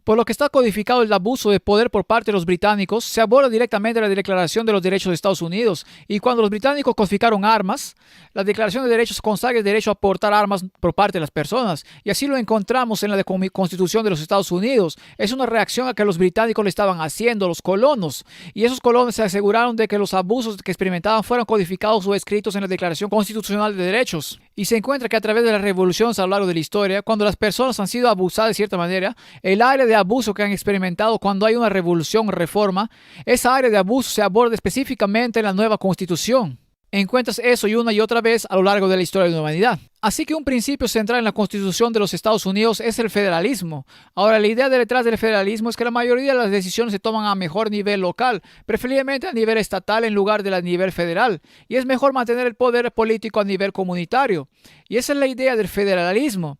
Speaker 1: Por lo que está codificado el abuso de poder por parte de los británicos, se aborda directamente la Declaración de los Derechos de Estados Unidos. Y cuando los británicos codificaron armas, la Declaración de Derechos consagra el derecho a portar armas por parte de las personas. Y así lo encontramos en la Constitución de los Estados Unidos. Es una reacción a que los británicos le estaban haciendo a los colonos. Y esos colonos se aseguraron de que los abusos que experimentaban fueran codificados o escritos en la Declaración Constitucional de Derechos. Y se encuentra que a través de las revoluciones a lo largo de la historia, cuando las personas han sido abusadas de cierta manera, el área de abuso que han experimentado cuando hay una revolución o reforma, esa área de abuso se aborda específicamente en la nueva Constitución. Encuentras eso y una y otra vez a lo largo de la historia de la humanidad. Así que un principio central en la Constitución de los Estados Unidos es el federalismo. Ahora, la idea detrás del federalismo es que la mayoría de las decisiones se toman a mejor nivel local, preferiblemente a nivel estatal en lugar de a nivel federal, y es mejor mantener el poder político a nivel comunitario. Y esa es la idea del federalismo.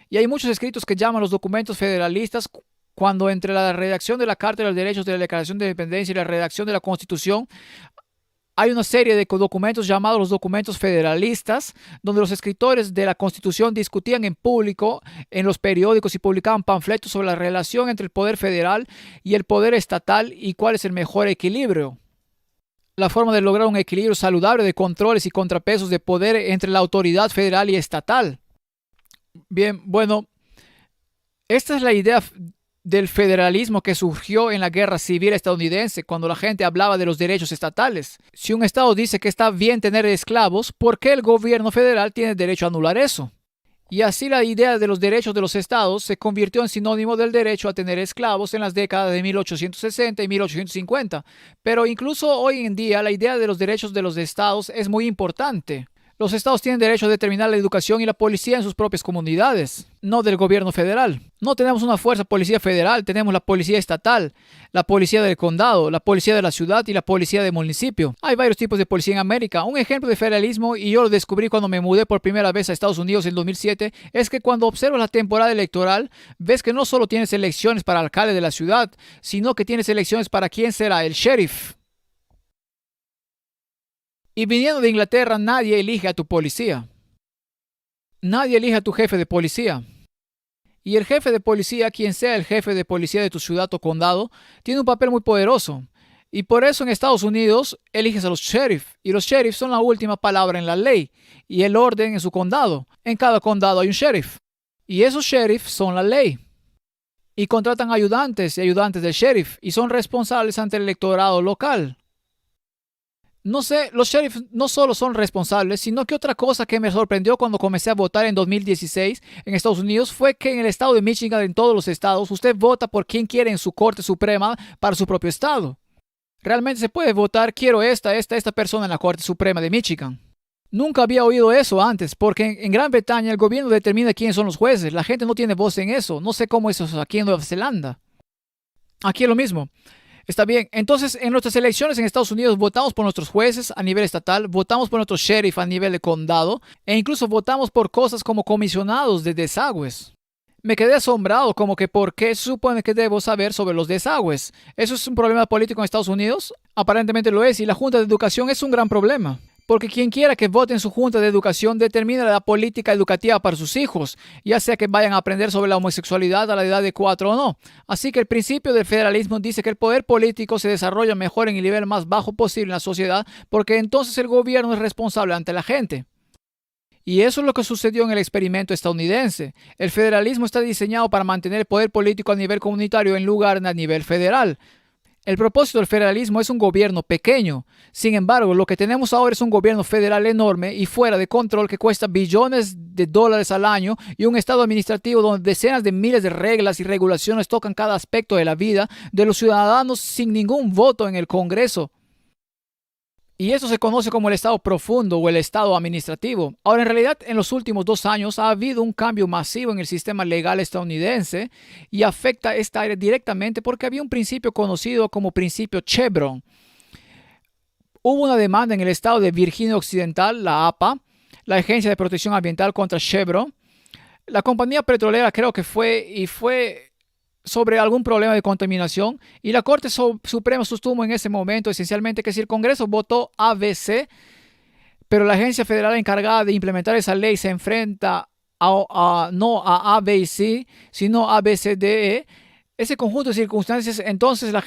Speaker 1: Y hay muchos escritos que llaman los documentos federalistas cuando entre la redacción de la Carta de los Derechos de la Declaración de Independencia y la redacción de la Constitución hay una serie de documentos llamados los documentos federalistas, donde los escritores de la Constitución discutían en público en los periódicos y publicaban panfletos sobre la relación entre el poder federal y el poder estatal y cuál es el mejor equilibrio. La forma de lograr un equilibrio saludable de controles y contrapesos de poder entre la autoridad federal y estatal. Bien, bueno, esta es la idea del federalismo que surgió en la Guerra Civil estadounidense, cuando la gente hablaba de los derechos estatales. Si un estado dice que está bien tener esclavos, ¿por qué el gobierno federal tiene derecho a anular eso? Y así la idea de los derechos de los estados se convirtió en sinónimo del derecho a tener esclavos en las décadas de 1860 y 1850. Pero incluso hoy en día la idea de los derechos de los estados es muy importante. Los estados tienen derecho a determinar la educación y la policía en sus propias comunidades, no del gobierno federal. No tenemos una fuerza policía federal, tenemos la policía estatal, la policía del condado, la policía de la ciudad y la policía del municipio. Hay varios tipos de policía en América. Un ejemplo de federalismo, y yo lo descubrí cuando me mudé por primera vez a Estados Unidos en 2007, es que cuando observas la temporada electoral, ves que no solo tienes elecciones para alcalde de la ciudad, sino que tienes elecciones para quién será el sheriff. Y viniendo de Inglaterra, nadie elige a tu policía. Nadie elige a tu jefe de policía. Y el jefe de policía, quien sea el jefe de policía de tu ciudad o condado, tiene un papel muy poderoso. Y por eso en Estados Unidos eliges a los sheriff. Y los sheriffs son la última palabra en la ley y el orden en su condado. En cada condado hay un sheriff. Y esos sheriffs son la ley. Y contratan ayudantes y ayudantes del sheriff y son responsables ante el electorado local. No sé, los sheriffs no solo son responsables, sino que otra cosa que me sorprendió cuando comencé a votar en 2016 en Estados Unidos fue que en el estado de Michigan, en todos los estados, usted vota por quien quiere en su Corte Suprema para su propio estado. Realmente se puede votar, quiero esta persona en la Corte Suprema de Michigan. Nunca había oído eso antes, porque en Gran Bretaña el gobierno determina quiénes son los jueces. La gente no tiene voz en eso. No sé cómo es eso aquí en Nueva Zelanda. Aquí es lo mismo. Está bien, entonces en nuestras elecciones en Estados Unidos votamos por nuestros jueces a nivel estatal, votamos por nuestro sheriff a nivel de condado e incluso votamos por cosas como comisionados de desagües. Me quedé asombrado como que ¿por qué se supone que debo saber sobre los desagües? ¿Eso es un problema político en Estados Unidos? Aparentemente lo es y la Junta de Educación es un gran problema. Porque quien quiera que vote en su Junta de Educación determina la política educativa para sus hijos, ya sea que vayan a aprender sobre la homosexualidad a la edad de 4 o no. Así que el principio del federalismo dice que el poder político se desarrolla mejor en el nivel más bajo posible en la sociedad, porque entonces el gobierno es responsable ante la gente. Y eso es lo que sucedió en el experimento estadounidense. El federalismo está diseñado para mantener el poder político a nivel comunitario en lugar de a nivel federal. El propósito del federalismo es un gobierno pequeño. Sin embargo, lo que tenemos ahora es un gobierno federal enorme y fuera de control que cuesta billones de dólares al año y un estado administrativo donde decenas de miles de reglas y regulaciones tocan cada aspecto de la vida de los ciudadanos sin ningún voto en el Congreso. Y eso se conoce como el estado profundo o el estado administrativo. Ahora, en realidad, en los últimos 2 años ha habido un cambio masivo en el sistema legal estadounidense y afecta esta área directamente porque había un principio conocido como principio Chevron. Hubo una demanda en el estado de Virginia Occidental, la APA, la Agencia de Protección Ambiental contra Chevron. La compañía petrolera creo que fue sobre algún problema de contaminación y la Corte Suprema sostuvo en ese momento esencialmente que si el Congreso votó ABC, pero la agencia federal encargada de implementar esa ley se enfrenta no a A, B y C, sino a B, C, D, E, ese conjunto de circunstancias, entonces la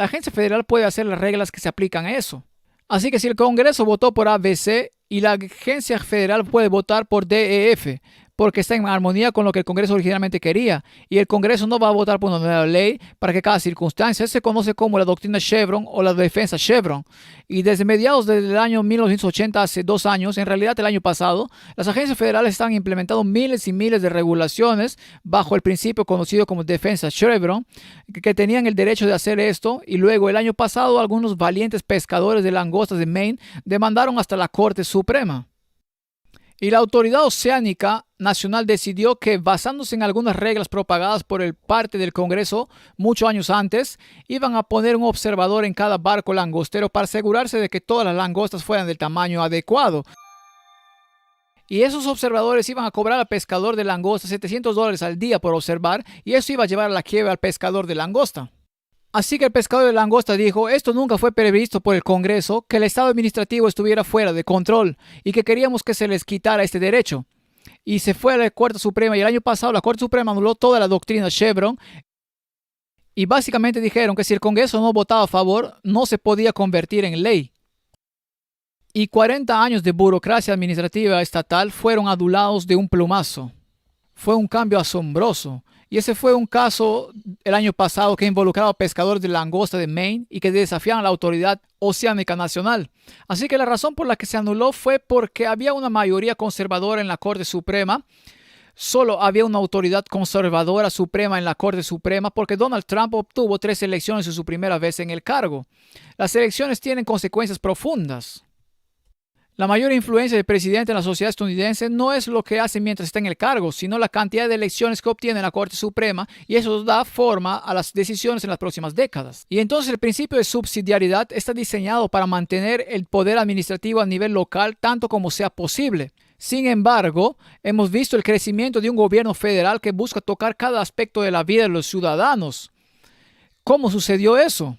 Speaker 1: agencia federal puede hacer las reglas que se aplican a eso. Así que si el Congreso votó por ABC y la agencia federal puede votar por DEF, porque está en armonía con lo que el Congreso originalmente quería, y el Congreso no va a votar por una nueva ley para que cada circunstancia se conoce como la doctrina Chevron o la defensa Chevron. Y desde mediados del año 1980, hace 2 años, en realidad el año pasado, las agencias federales están implementando miles y miles de regulaciones bajo el principio conocido como defensa Chevron, que tenían el derecho de hacer esto, y luego el año pasado algunos valientes pescadores de langostas de Maine demandaron hasta la Corte Suprema. Y la Autoridad Oceánica Nacional decidió que, basándose en algunas reglas propagadas por el parte del Congreso muchos años antes, iban a poner un observador en cada barco langostero para asegurarse de que todas las langostas fueran del tamaño adecuado. Y esos observadores iban a cobrar al pescador de langosta $700 al día por observar, y eso iba a llevar a la quiebra al pescador de langosta. Así que el pescador de langosta dijo, esto nunca fue previsto por el Congreso, que el Estado administrativo estuviera fuera de control y que queríamos que se les quitara este derecho. Y se fue a la Corte Suprema, y el año pasado la Corte Suprema anuló toda la doctrina Chevron y básicamente dijeron que si el Congreso no votaba a favor, no se podía convertir en ley. Y 40 años de burocracia administrativa estatal fueron adulados de un plumazo. Fue un cambio asombroso. Y ese fue un caso el año pasado que involucraba a pescadores de langosta de Maine y que desafiaban a la Autoridad Oceánica Nacional. Así que la razón por la que se anuló fue porque había una mayoría conservadora en la Corte Suprema. Solo había una autoridad conservadora suprema en la Corte Suprema porque Donald Trump obtuvo 3 elecciones en su primera vez en el cargo. Las elecciones tienen consecuencias profundas. La mayor influencia del presidente en la sociedad estadounidense no es lo que hace mientras está en el cargo, sino la cantidad de elecciones que obtiene en la Corte Suprema, y eso da forma a las decisiones en las próximas décadas. Y entonces el principio de subsidiariedad está diseñado para mantener el poder administrativo a nivel local tanto como sea posible. Sin embargo, hemos visto el crecimiento de un gobierno federal que busca tocar cada aspecto de la vida de los ciudadanos. ¿Cómo sucedió eso?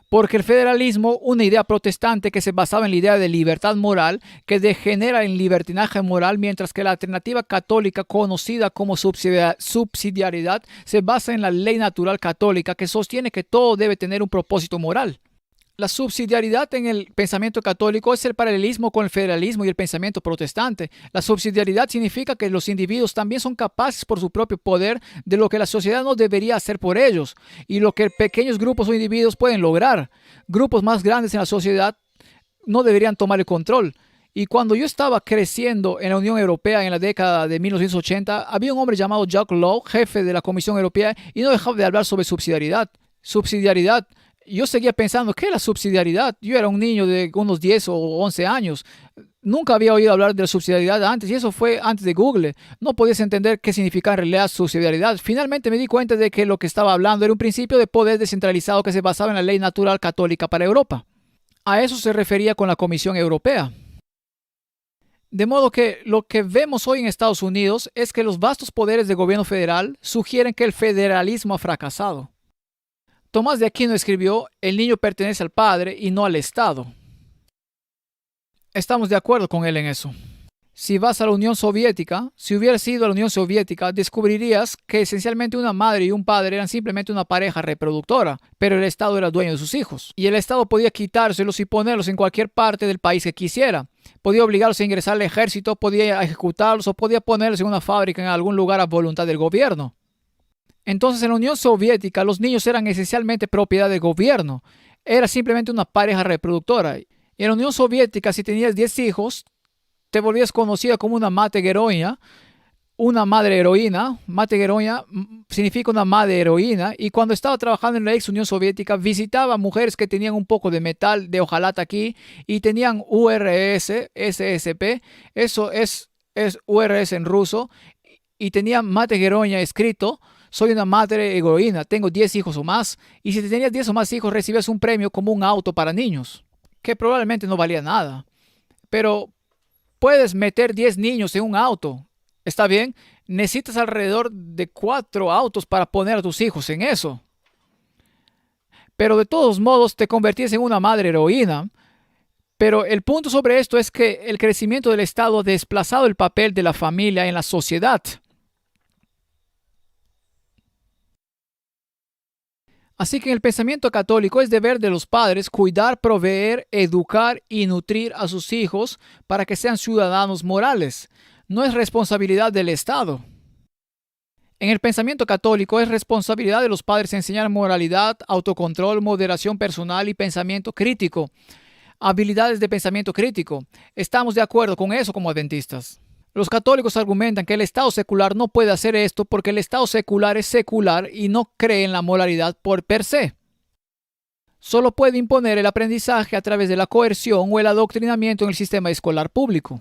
Speaker 1: Porque el federalismo, una idea protestante que se basaba en la idea de libertad moral, que degenera en libertinaje moral, mientras que la alternativa católica conocida como subsidiariedad se basa en la ley natural católica que sostiene que todo debe tener un propósito moral. La subsidiariedad en el pensamiento católico es el paralelismo con el federalismo y el pensamiento protestante. La subsidiariedad significa que los individuos también son capaces por su propio poder de lo que la sociedad no debería hacer por ellos y lo que pequeños grupos o individuos pueden lograr. Grupos más grandes en la sociedad no deberían tomar el control. Y cuando yo estaba creciendo en la Unión Europea en la década de 1980, había un hombre llamado Jacques Lowe, jefe de la Comisión Europea, y no dejaba de hablar sobre subsidiariedad. Subsidiariedad. Yo seguía pensando, ¿qué es la subsidiariedad? Yo era un niño de unos 10 o 11 años. Nunca había oído hablar de la subsidiariedad antes, y eso fue antes de Google. No podías entender qué significaba en realidad subsidiariedad. Finalmente me di cuenta de que lo que estaba hablando era un principio de poder descentralizado que se basaba en la ley natural católica para Europa. A eso se refería con la Comisión Europea. De modo que lo que vemos hoy en Estados Unidos es que los vastos poderes del gobierno federal sugieren que el federalismo ha fracasado. Tomás de Aquino escribió, el niño pertenece al padre y no al Estado. Estamos de acuerdo con él en eso. Si vas a la Unión Soviética, si hubieras ido a la Unión Soviética, descubrirías que esencialmente una madre y un padre eran simplemente una pareja reproductora, pero el Estado era dueño de sus hijos. Y el Estado podía quitárselos y ponerlos en cualquier parte del país que quisiera. Podía obligarlos a ingresar al ejército, podía ejecutarlos o podía ponerlos en una fábrica en algún lugar a voluntad del gobierno. Entonces, en la Unión Soviética, los niños eran esencialmente propiedad del gobierno. Era simplemente una pareja reproductora. Y en la Unión Soviética, si tenías 10 hijos, te volvías conocida como una mate heroína, una madre heroína. Mate heroína significa una madre heroína. Y cuando estaba trabajando en la ex Unión Soviética, visitaba mujeres que tenían un poco de metal de hojalata aquí y tenían URS, SSP. Eso es URS en ruso. Y tenían mate heroína escrito. Soy una madre heroína, tengo 10 hijos o más, y si tenías 10 o más hijos recibías un premio como un auto para niños, que probablemente no valía nada. Pero puedes meter 10 niños en un auto, ¿está bien? Necesitas alrededor de 4 autos para poner a tus hijos en eso. Pero de todos modos te convertís en una madre heroína. Pero el punto sobre esto es que el crecimiento del Estado ha desplazado el papel de la familia en la sociedad. Así que en el pensamiento católico es deber de los padres cuidar, proveer, educar y nutrir a sus hijos para que sean ciudadanos morales. No es responsabilidad del Estado. En el pensamiento católico es responsabilidad de los padres enseñar moralidad, autocontrol, moderación personal y pensamiento crítico. Habilidades de pensamiento crítico. Estamos de acuerdo con eso como adventistas. Los católicos argumentan que el Estado secular no puede hacer esto porque el Estado secular es secular y no cree en la moralidad por per se. Solo puede imponer el aprendizaje a través de la coerción o el adoctrinamiento en el sistema escolar público.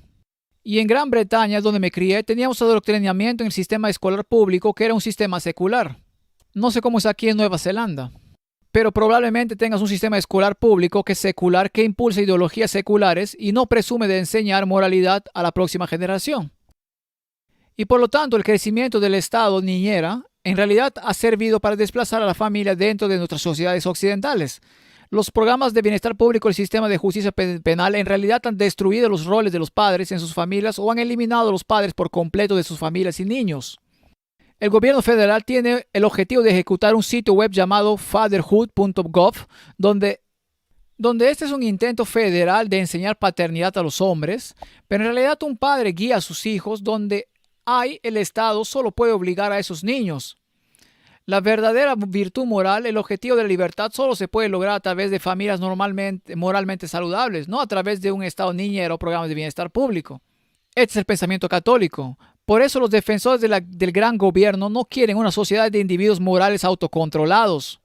Speaker 1: Y en Gran Bretaña, donde me crié, teníamos adoctrinamiento en el sistema escolar público, que era un sistema secular. No sé cómo es aquí en Nueva Zelanda, pero probablemente tengas un sistema escolar público que es secular, que impulsa ideologías seculares y no presume de enseñar moralidad a la próxima generación. Y por lo tanto, el crecimiento del Estado niñera en realidad ha servido para desplazar a la familia dentro de nuestras sociedades occidentales. Los programas de bienestar público y el sistema de justicia penal en realidad han destruido los roles de los padres en sus familias o han eliminado a los padres por completo de sus familias y niños. El gobierno federal tiene el objetivo de ejecutar un sitio web llamado fatherhood.gov, donde este es un intento federal de enseñar paternidad a los hombres, pero en realidad un padre guía a sus hijos donde el Estado solo puede obligar a esos niños. La verdadera virtud moral, el objetivo de la libertad, solo se puede lograr a través de familias moralmente saludables, no a través de un Estado niñero o programas de bienestar público. Este es el pensamiento católico. Por eso los defensores del gran gobierno no quieren una sociedad de individuos morales autocontrolados.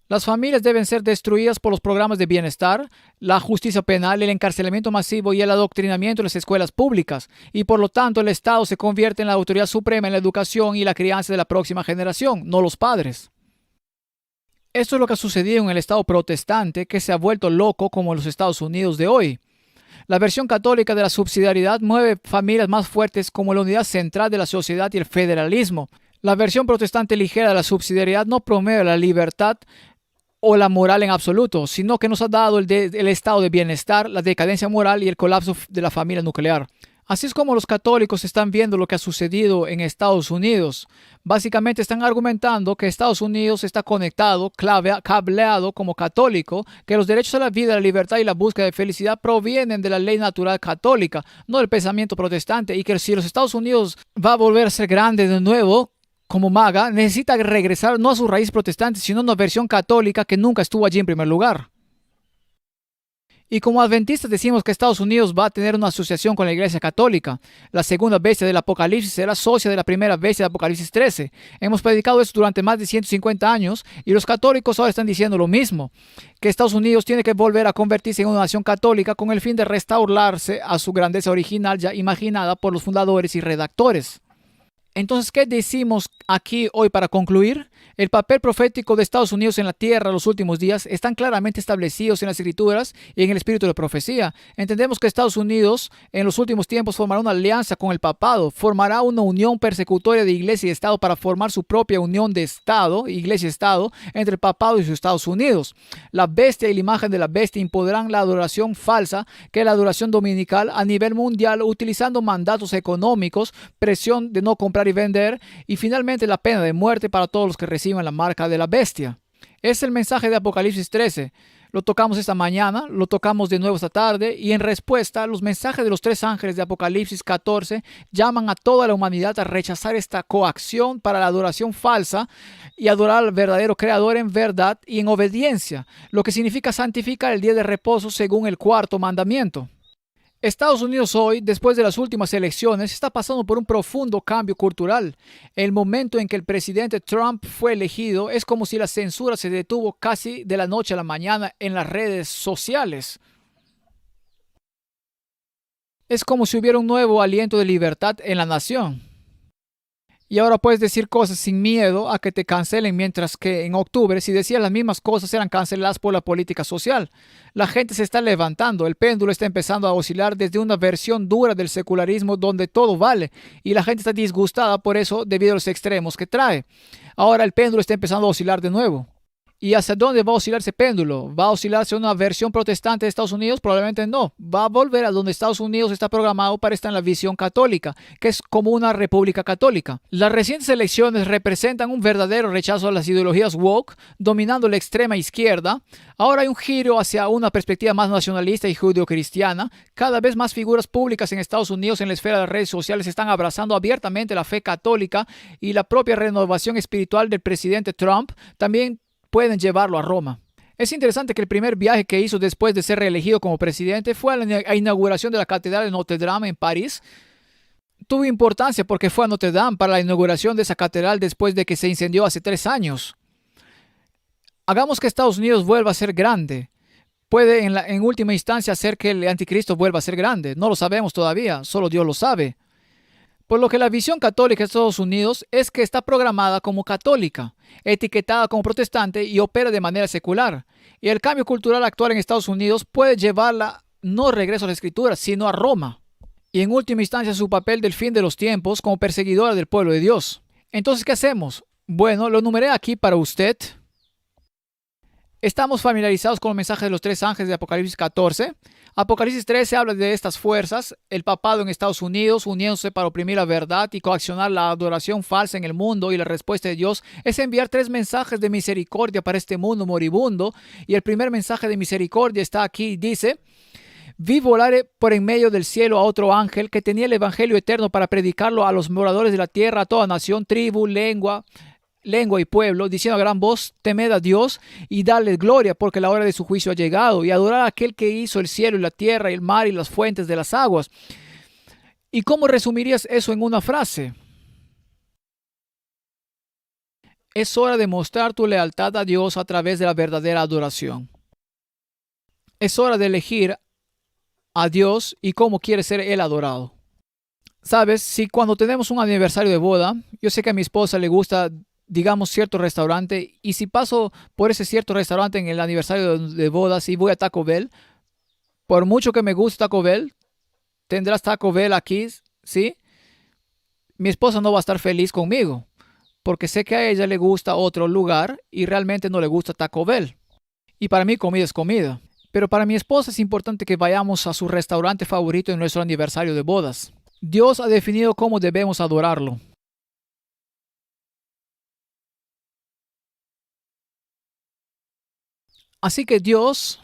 Speaker 1: Las familias deben ser destruidas por los programas de bienestar, la justicia penal, el encarcelamiento masivo y el adoctrinamiento en las escuelas públicas, y por lo tanto el Estado se convierte en la autoridad suprema en la educación y la crianza de la próxima generación, no los padres. Esto es lo que ha sucedido en el Estado protestante, que se ha vuelto loco como en los Estados Unidos de hoy. La versión católica de la subsidiariedad mueve familias más fuertes como la unidad central de la sociedad y el federalismo. La versión protestante ligera de la subsidiariedad no promueve la libertad o la moral en absoluto, sino que nos ha dado el estado de bienestar, la decadencia moral y el colapso de la familia nuclear. Así es como los católicos están viendo lo que ha sucedido en Estados Unidos. Básicamente están argumentando que Estados Unidos está conectado, cableado como católico, que los derechos a la vida, la libertad y la búsqueda de felicidad provienen de la ley natural católica, no del pensamiento protestante, y que si los Estados Unidos va a volver a ser grande de nuevo, como MAGA, necesita regresar no a su raíz protestante, sino a una versión católica que nunca estuvo allí en primer lugar. Y como adventistas decimos que Estados Unidos va a tener una asociación con la Iglesia Católica. La segunda bestia del Apocalipsis será socia de la primera bestia de Apocalipsis 13. Hemos predicado esto durante más de 150 años y los católicos ahora están diciendo lo mismo, que Estados Unidos tiene que volver a convertirse en una nación católica con el fin de restaurarse a su grandeza original ya imaginada por los fundadores y redactores. Entonces, ¿qué decimos aquí hoy para concluir? El papel profético de Estados Unidos en la tierra en los últimos días están claramente establecidos en las Escrituras y en el espíritu de profecía. Entendemos que Estados Unidos en los últimos tiempos formará una alianza con el papado, formará una unión persecutoria de iglesia y Estado para formar su propia unión de Estado, iglesia y Estado, entre el papado y los Estados Unidos. La bestia y la imagen de la bestia impondrán la adoración falsa, que es la adoración dominical a nivel mundial, utilizando mandatos económicos, presión de no comprar y vender, y finalmente la pena de muerte para todos los que reciban la marca de la bestia. Es el mensaje de Apocalipsis 13. Lo tocamos esta mañana, lo tocamos de nuevo esta tarde, y en respuesta, los mensajes de los tres ángeles de Apocalipsis 14 llaman a toda la humanidad a rechazar esta coacción para la adoración falsa y adorar al verdadero Creador en verdad y en obediencia, lo que significa santificar el día de reposo según el cuarto mandamiento. Estados Unidos hoy, después de las últimas elecciones, está pasando por un profundo cambio cultural. El momento en que el presidente Trump fue elegido es como si la censura se detuvo casi de la noche a la mañana en las redes sociales. Es como si hubiera un nuevo aliento de libertad en la nación. Y ahora puedes decir cosas sin miedo a que te cancelen, mientras que en octubre, si decías las mismas cosas, eran canceladas por la política social. La gente se está levantando, el péndulo está empezando a oscilar desde una versión dura del secularismo donde todo vale, y la gente está disgustada por eso debido a los extremos que trae. Ahora el péndulo está empezando a oscilar de nuevo. ¿Y hacia dónde va a oscilar ese péndulo? ¿Va a oscilar hacia una versión protestante de Estados Unidos? Probablemente no. Va a volver a donde Estados Unidos está programado para estar en la visión católica, que es como una república católica. Las recientes elecciones representan un verdadero rechazo a las ideologías woke, dominando la extrema izquierda. Ahora hay un giro hacia una perspectiva más nacionalista y judeocristiana. Cada vez más figuras públicas en Estados Unidos en la esfera de las redes sociales están abrazando abiertamente la fe católica, y la propia renovación espiritual del presidente Trump también pueden llevarlo a Roma. Es interesante que el primer viaje que hizo después de ser reelegido como presidente fue a la inauguración de la Catedral de Notre Dame en París. Tuvo importancia porque fue a Notre Dame para la inauguración de esa catedral después de que se incendió hace 3 años. Hagamos que Estados Unidos vuelva a ser grande. Puede en última instancia hacer que el anticristo vuelva a ser grande. No lo sabemos todavía, solo Dios lo sabe. Por lo que la visión católica de Estados Unidos es que está programada como católica, etiquetada como protestante y opera de manera secular. Y el cambio cultural actual en Estados Unidos puede llevarla no regreso a la Escritura, sino a Roma. Y en última instancia su papel del fin de los tiempos como perseguidora del pueblo de Dios. Entonces, ¿qué hacemos? Bueno, lo enumeré aquí para usted. Estamos familiarizados con el mensaje de los 3 ángeles de Apocalipsis 14. Apocalipsis 13 habla de estas fuerzas, el papado en Estados Unidos, uniéndose para oprimir la verdad y coaccionar la adoración falsa en el mundo, y la respuesta de Dios es enviar 3 mensajes de misericordia para este mundo moribundo. Y el primer mensaje de misericordia está aquí, dice: vi volar por en medio del cielo a otro ángel que tenía el evangelio eterno para predicarlo a los moradores de la tierra, a toda nación, tribu, lengua y pueblo, diciendo a gran voz: temed a Dios y dadle gloria, porque la hora de su juicio ha llegado, y adorar a aquel que hizo el cielo y la tierra y el mar y las fuentes de las aguas. ¿Y cómo resumirías eso en una frase? Es hora de mostrar tu lealtad a Dios a través de la verdadera adoración. Es hora de elegir a Dios y cómo quiere ser Él adorado. Sabes, si cuando tenemos un aniversario de boda, yo sé que a mi esposa le gusta, digamos, cierto restaurante, y si paso por ese cierto restaurante en el aniversario de bodas y voy a Taco Bell, por mucho que me guste Taco Bell, tendrás Taco Bell aquí, ¿sí? Mi esposa no va a estar feliz conmigo, porque sé que a ella le gusta otro lugar y realmente no le gusta Taco Bell. Y para mí comida es comida. Pero para mi esposa es importante que vayamos a su restaurante favorito en nuestro aniversario de bodas. Dios ha definido cómo debemos adorarlo. Así que Dios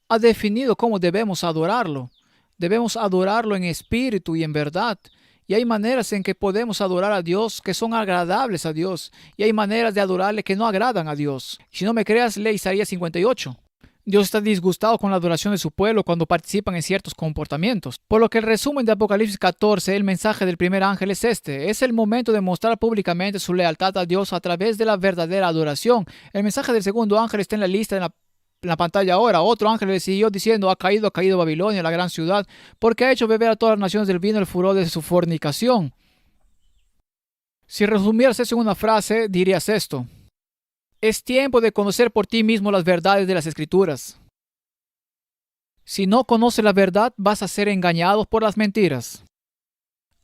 Speaker 1: ha definido cómo debemos adorarlo. Debemos adorarlo en espíritu y en verdad. Y hay maneras en que podemos adorar a Dios que son agradables a Dios. Y hay maneras de adorarle que no agradan a Dios. Si no me creas, lee Isaías 58. Dios está disgustado con la adoración de su pueblo cuando participan en ciertos comportamientos. Por lo que el resumen de Apocalipsis 14, el mensaje del primer ángel es este: es el momento de mostrar públicamente su lealtad a Dios a través de la verdadera adoración. El mensaje del segundo ángel está en la lista en la pantalla ahora. Otro ángel le siguió diciendo: ha caído Babilonia, la gran ciudad, porque ha hecho beber a todas las naciones del vino el furor de su fornicación. Si resumieras eso en una frase, dirías esto: es tiempo de conocer por ti mismo las verdades de las Escrituras. Si no conoces la verdad, vas a ser engañado por las mentiras.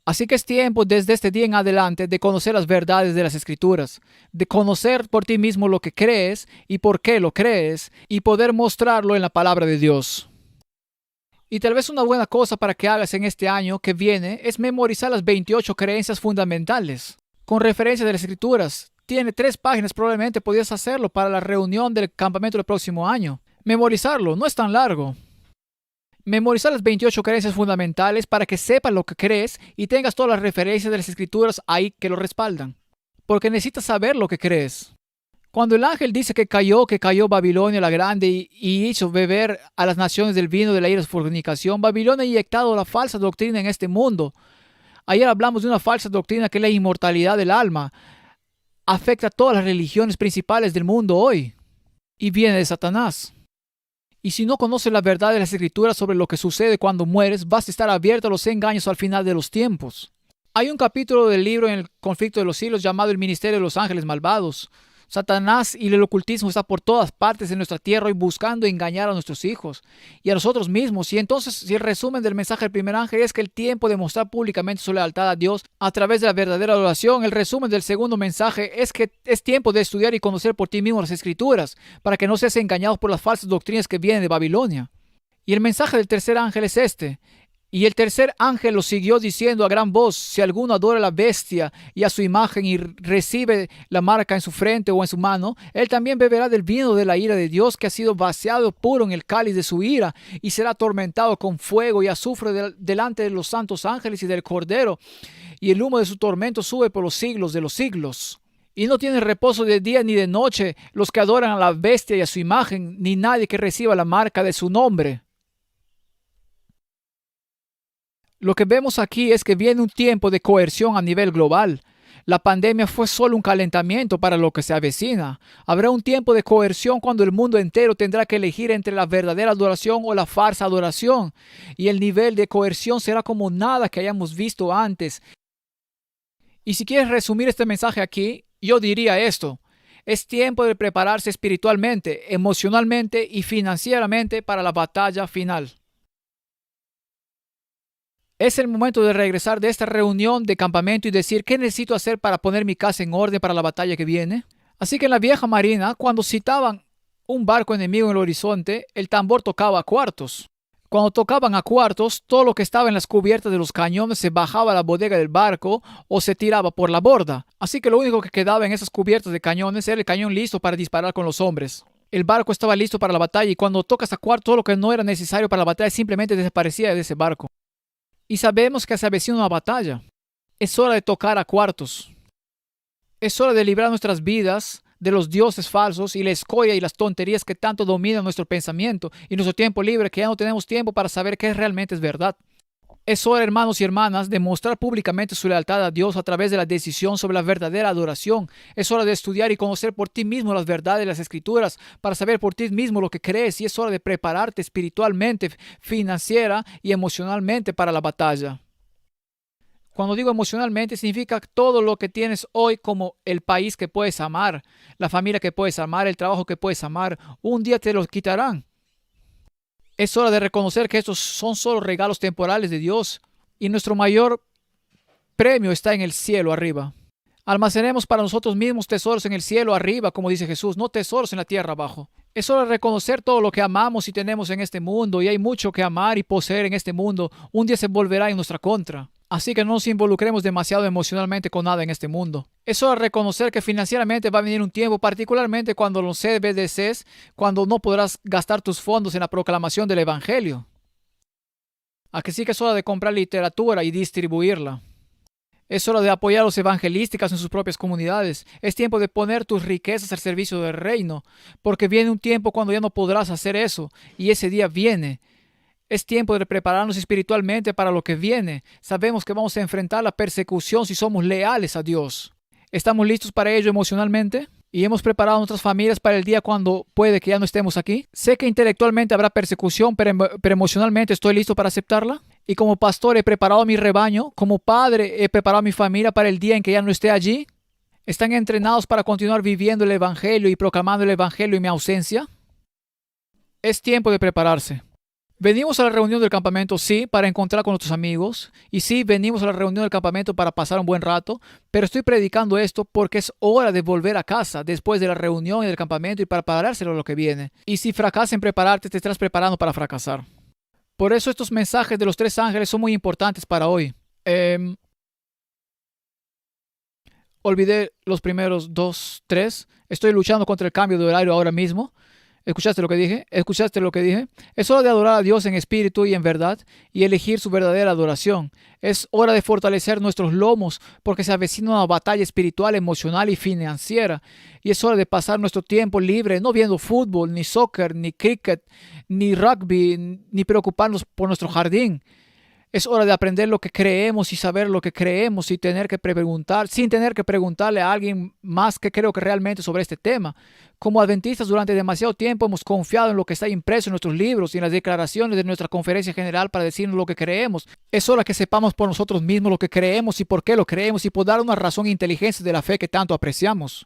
Speaker 1: Así que es tiempo desde este día en adelante de conocer las verdades de las Escrituras, de conocer por ti mismo lo que crees y por qué lo crees, y poder mostrarlo en la palabra de Dios. Y tal vez una buena cosa para que hagas en este año que viene es memorizar las 28 creencias fundamentales, con referencia de las Escrituras. Tiene 3 páginas, probablemente podías hacerlo para la reunión del campamento del próximo año. Memorizarlo, no es tan largo. Memorizar las 28 creencias fundamentales para que sepas lo que crees y tengas todas las referencias de las Escrituras ahí que lo respaldan. Porque necesitas saber lo que crees. Cuando el ángel dice que cayó Babilonia la grande y hizo beber a las naciones del vino de la ira de su fornicación, Babilonia ha inyectado la falsa doctrina en este mundo. Ayer hablamos de una falsa doctrina que es la inmortalidad del alma. Afecta a todas las religiones principales del mundo hoy y viene de Satanás. Y si no conoces la verdad de las Escrituras sobre lo que sucede cuando mueres, vas a estar abierto a los engaños al final de los tiempos. Hay un capítulo del libro en el conflicto de los siglos llamado El Ministerio de los Ángeles Malvados. Satanás y el ocultismo está por todas partes en nuestra tierra hoy buscando engañar a nuestros hijos y a nosotros mismos. Y entonces, si el resumen del mensaje del primer ángel es que el tiempo de mostrar públicamente su lealtad a Dios a través de la verdadera adoración, el resumen del segundo mensaje es que es tiempo de estudiar y conocer por ti mismo las Escrituras para que no seas engañado por las falsas doctrinas que vienen de Babilonia. Y el mensaje del tercer ángel es este. Y el tercer ángel lo siguió diciendo a gran voz: si alguno adora a la bestia y a su imagen y recibe la marca en su frente o en su mano, él también beberá del vino de la ira de Dios que ha sido vaciado puro en el cáliz de su ira y será atormentado con fuego y azufre delante de los santos ángeles y del Cordero. Y el humo de su tormento sube por los siglos de los siglos. Y no tienen reposo de día ni de noche los que adoran a la bestia y a su imagen, ni nadie que reciba la marca de su nombre. Lo que vemos aquí es que viene un tiempo de coerción a nivel global. La pandemia fue solo un calentamiento para lo que se avecina. Habrá un tiempo de coerción cuando el mundo entero tendrá que elegir entre la verdadera adoración o la falsa adoración. Y el nivel de coerción será como nada que hayamos visto antes. Y si quieres resumir este mensaje aquí, yo diría esto: es tiempo de prepararse espiritualmente, emocionalmente y financieramente para la batalla final. Es el momento de regresar de esta reunión de campamento y decir: ¿qué necesito hacer para poner mi casa en orden para la batalla que viene? Así que en la vieja marina, cuando citaban un barco enemigo en el horizonte, el tambor tocaba a cuartos. Cuando tocaban a cuartos, todo lo que estaba en las cubiertas de los cañones se bajaba a la bodega del barco o se tiraba por la borda. Así que lo único que quedaba en esas cubiertas de cañones era el cañón listo para disparar con los hombres. El barco estaba listo para la batalla y cuando tocas a cuartos, todo lo que no era necesario para la batalla simplemente desaparecía de ese barco. Y sabemos que se avecina una batalla. Es hora de tocar a cuartos. Es hora de librar nuestras vidas de los dioses falsos y la escoria y las tonterías que tanto dominan nuestro pensamiento y nuestro tiempo libre, que ya no tenemos tiempo para saber qué realmente es verdad. Es hora, hermanos y hermanas, de mostrar públicamente su lealtad a Dios a través de la decisión sobre la verdadera adoración. Es hora de estudiar y conocer por ti mismo las verdades de las Escrituras para saber por ti mismo lo que crees, y es hora de prepararte espiritualmente, financiera y emocionalmente para la batalla. Cuando digo emocionalmente, significa todo lo que tienes hoy, como el país que puedes amar, la familia que puedes amar, el trabajo que puedes amar. Un día te los quitarán. Es hora de reconocer que estos son solo regalos temporales de Dios y nuestro mayor premio está en el cielo arriba. Almacenemos para nosotros mismos tesoros en el cielo arriba, como dice Jesús, no tesoros en la tierra abajo. Es hora de reconocer todo lo que amamos y tenemos en este mundo, y hay mucho que amar y poseer en este mundo. Un día se volverá en nuestra contra. Así que no nos involucremos demasiado emocionalmente con nada en este mundo. Es hora de reconocer que financieramente va a venir un tiempo, particularmente cuando los CBDCs, cuando no podrás gastar tus fondos en la proclamación del Evangelio. Aquí sí que es hora de comprar literatura y distribuirla. Es hora de apoyar a los evangelísticas en sus propias comunidades. Es tiempo de poner tus riquezas al servicio del reino, porque viene un tiempo cuando ya no podrás hacer eso, y ese día viene. Es tiempo de prepararnos espiritualmente para lo que viene. Sabemos que vamos a enfrentar la persecución si somos leales a Dios. ¿Estamos listos para ello emocionalmente? ¿Y hemos preparado a nuestras familias para el día cuando puede que ya no estemos aquí? Sé que intelectualmente habrá persecución, pero emocionalmente estoy listo para aceptarla. Y como pastor he preparado a mi rebaño. Como padre he preparado a mi familia para el día en que ya no esté allí. ¿Están entrenados para continuar viviendo el Evangelio y proclamando el Evangelio en mi ausencia? Es tiempo de prepararse. Venimos a la reunión del campamento, sí, para encontrar con nuestros amigos. Y sí, venimos a la reunión del campamento para pasar un buen rato. Pero estoy predicando esto porque es hora de volver a casa después de la reunión y del campamento y para preparárselo a lo que viene. Y si fracasas en prepararte, te estás preparando para fracasar. Por eso estos mensajes de los tres ángeles son muy importantes para hoy. Olvidé los primeros 2, 3. Estoy luchando contra el cambio de horario ahora mismo. ¿Escuchaste lo que dije? ¿Escuchaste lo que dije? Es hora de adorar a Dios en espíritu y en verdad y elegir su verdadera adoración. Es hora de fortalecer nuestros lomos porque se avecina una batalla espiritual, emocional y financiera. Y es hora de pasar nuestro tiempo libre no viendo fútbol, ni soccer, ni cricket, ni rugby, ni preocuparnos por nuestro jardín. Es hora de aprender lo que creemos y saber lo que creemos sin tener que preguntarle a alguien más que creo que realmente sobre este tema. Como adventistas durante demasiado tiempo hemos confiado en lo que está impreso en nuestros libros y en las declaraciones de nuestra conferencia general para decirnos lo que creemos. Es hora que sepamos por nosotros mismos lo que creemos y por qué lo creemos y por dar una razón e inteligencia de la fe que tanto apreciamos.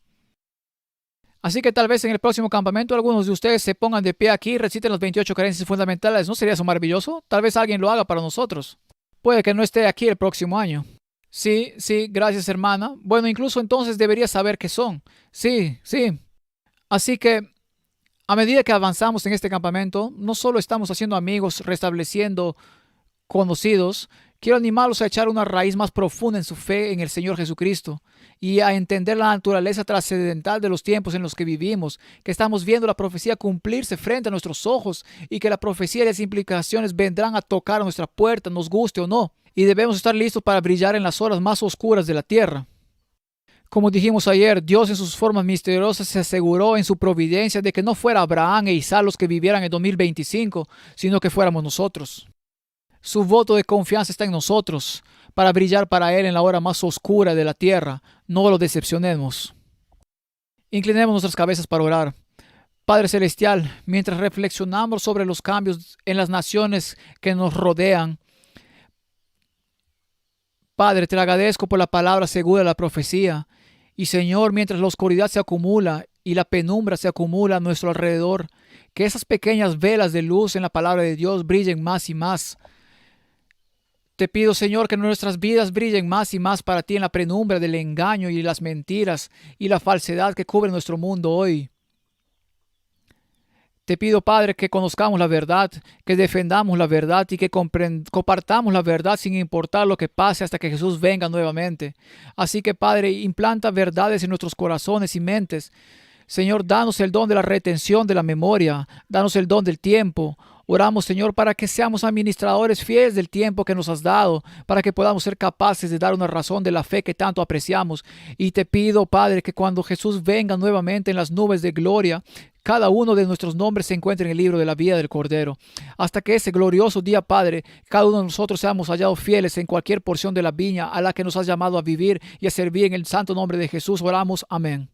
Speaker 1: Así que tal vez en el próximo campamento algunos de ustedes se pongan de pie aquí y reciten las 28 creencias fundamentales. ¿No sería eso maravilloso? Tal vez alguien lo haga para nosotros. Puede que no esté aquí el próximo año. Sí, sí, gracias hermana. Bueno, incluso entonces debería saber qué son. Sí, sí. Así que a medida que avanzamos en este campamento, no solo estamos haciendo amigos, restableciendo conocidos, quiero animarlos a echar una raíz más profunda en su fe en el Señor Jesucristo y a entender la naturaleza trascendental de los tiempos en los que vivimos, que estamos viendo la profecía cumplirse frente a nuestros ojos y que la profecía y las implicaciones vendrán a tocar a nuestra puerta, nos guste o no, y debemos estar listos para brillar en las horas más oscuras de la tierra. Como dijimos ayer, Dios en sus formas misteriosas se aseguró en su providencia de que no fuera Abraham e Isaac los que vivieran en 2025, sino que fuéramos nosotros. Su voto de confianza está en nosotros, para brillar para Él en la hora más oscura de la tierra. No lo decepcionemos. Inclinemos nuestras cabezas para orar. Padre Celestial, mientras reflexionamos sobre los cambios en las naciones que nos rodean, Padre, te agradezco por la palabra segura de la profecía. Y Señor, mientras la oscuridad se acumula y la penumbra se acumula a nuestro alrededor, que esas pequeñas velas de luz en la palabra de Dios brillen más y más. Te pido, Señor, que nuestras vidas brillen más y más para ti en la penumbra del engaño y las mentiras y la falsedad que cubre nuestro mundo hoy. Te pido, Padre, que conozcamos la verdad, que defendamos la verdad y que compartamos la verdad sin importar lo que pase hasta que Jesús venga nuevamente. Así que, Padre, implanta verdades en nuestros corazones y mentes. Señor, danos el don de la retención de la memoria, danos el don del tiempo. Oramos, Señor, para que seamos administradores fieles del tiempo que nos has dado, para que podamos ser capaces de dar una razón de la fe que tanto apreciamos. Y te pido, Padre, que cuando Jesús venga nuevamente en las nubes de gloria, cada uno de nuestros nombres se encuentre en el libro de la vida del Cordero. Hasta que ese glorioso día, Padre, cada uno de nosotros seamos hallados fieles en cualquier porción de la viña a la que nos has llamado a vivir y a servir en el santo nombre de Jesús. Oramos. Amén.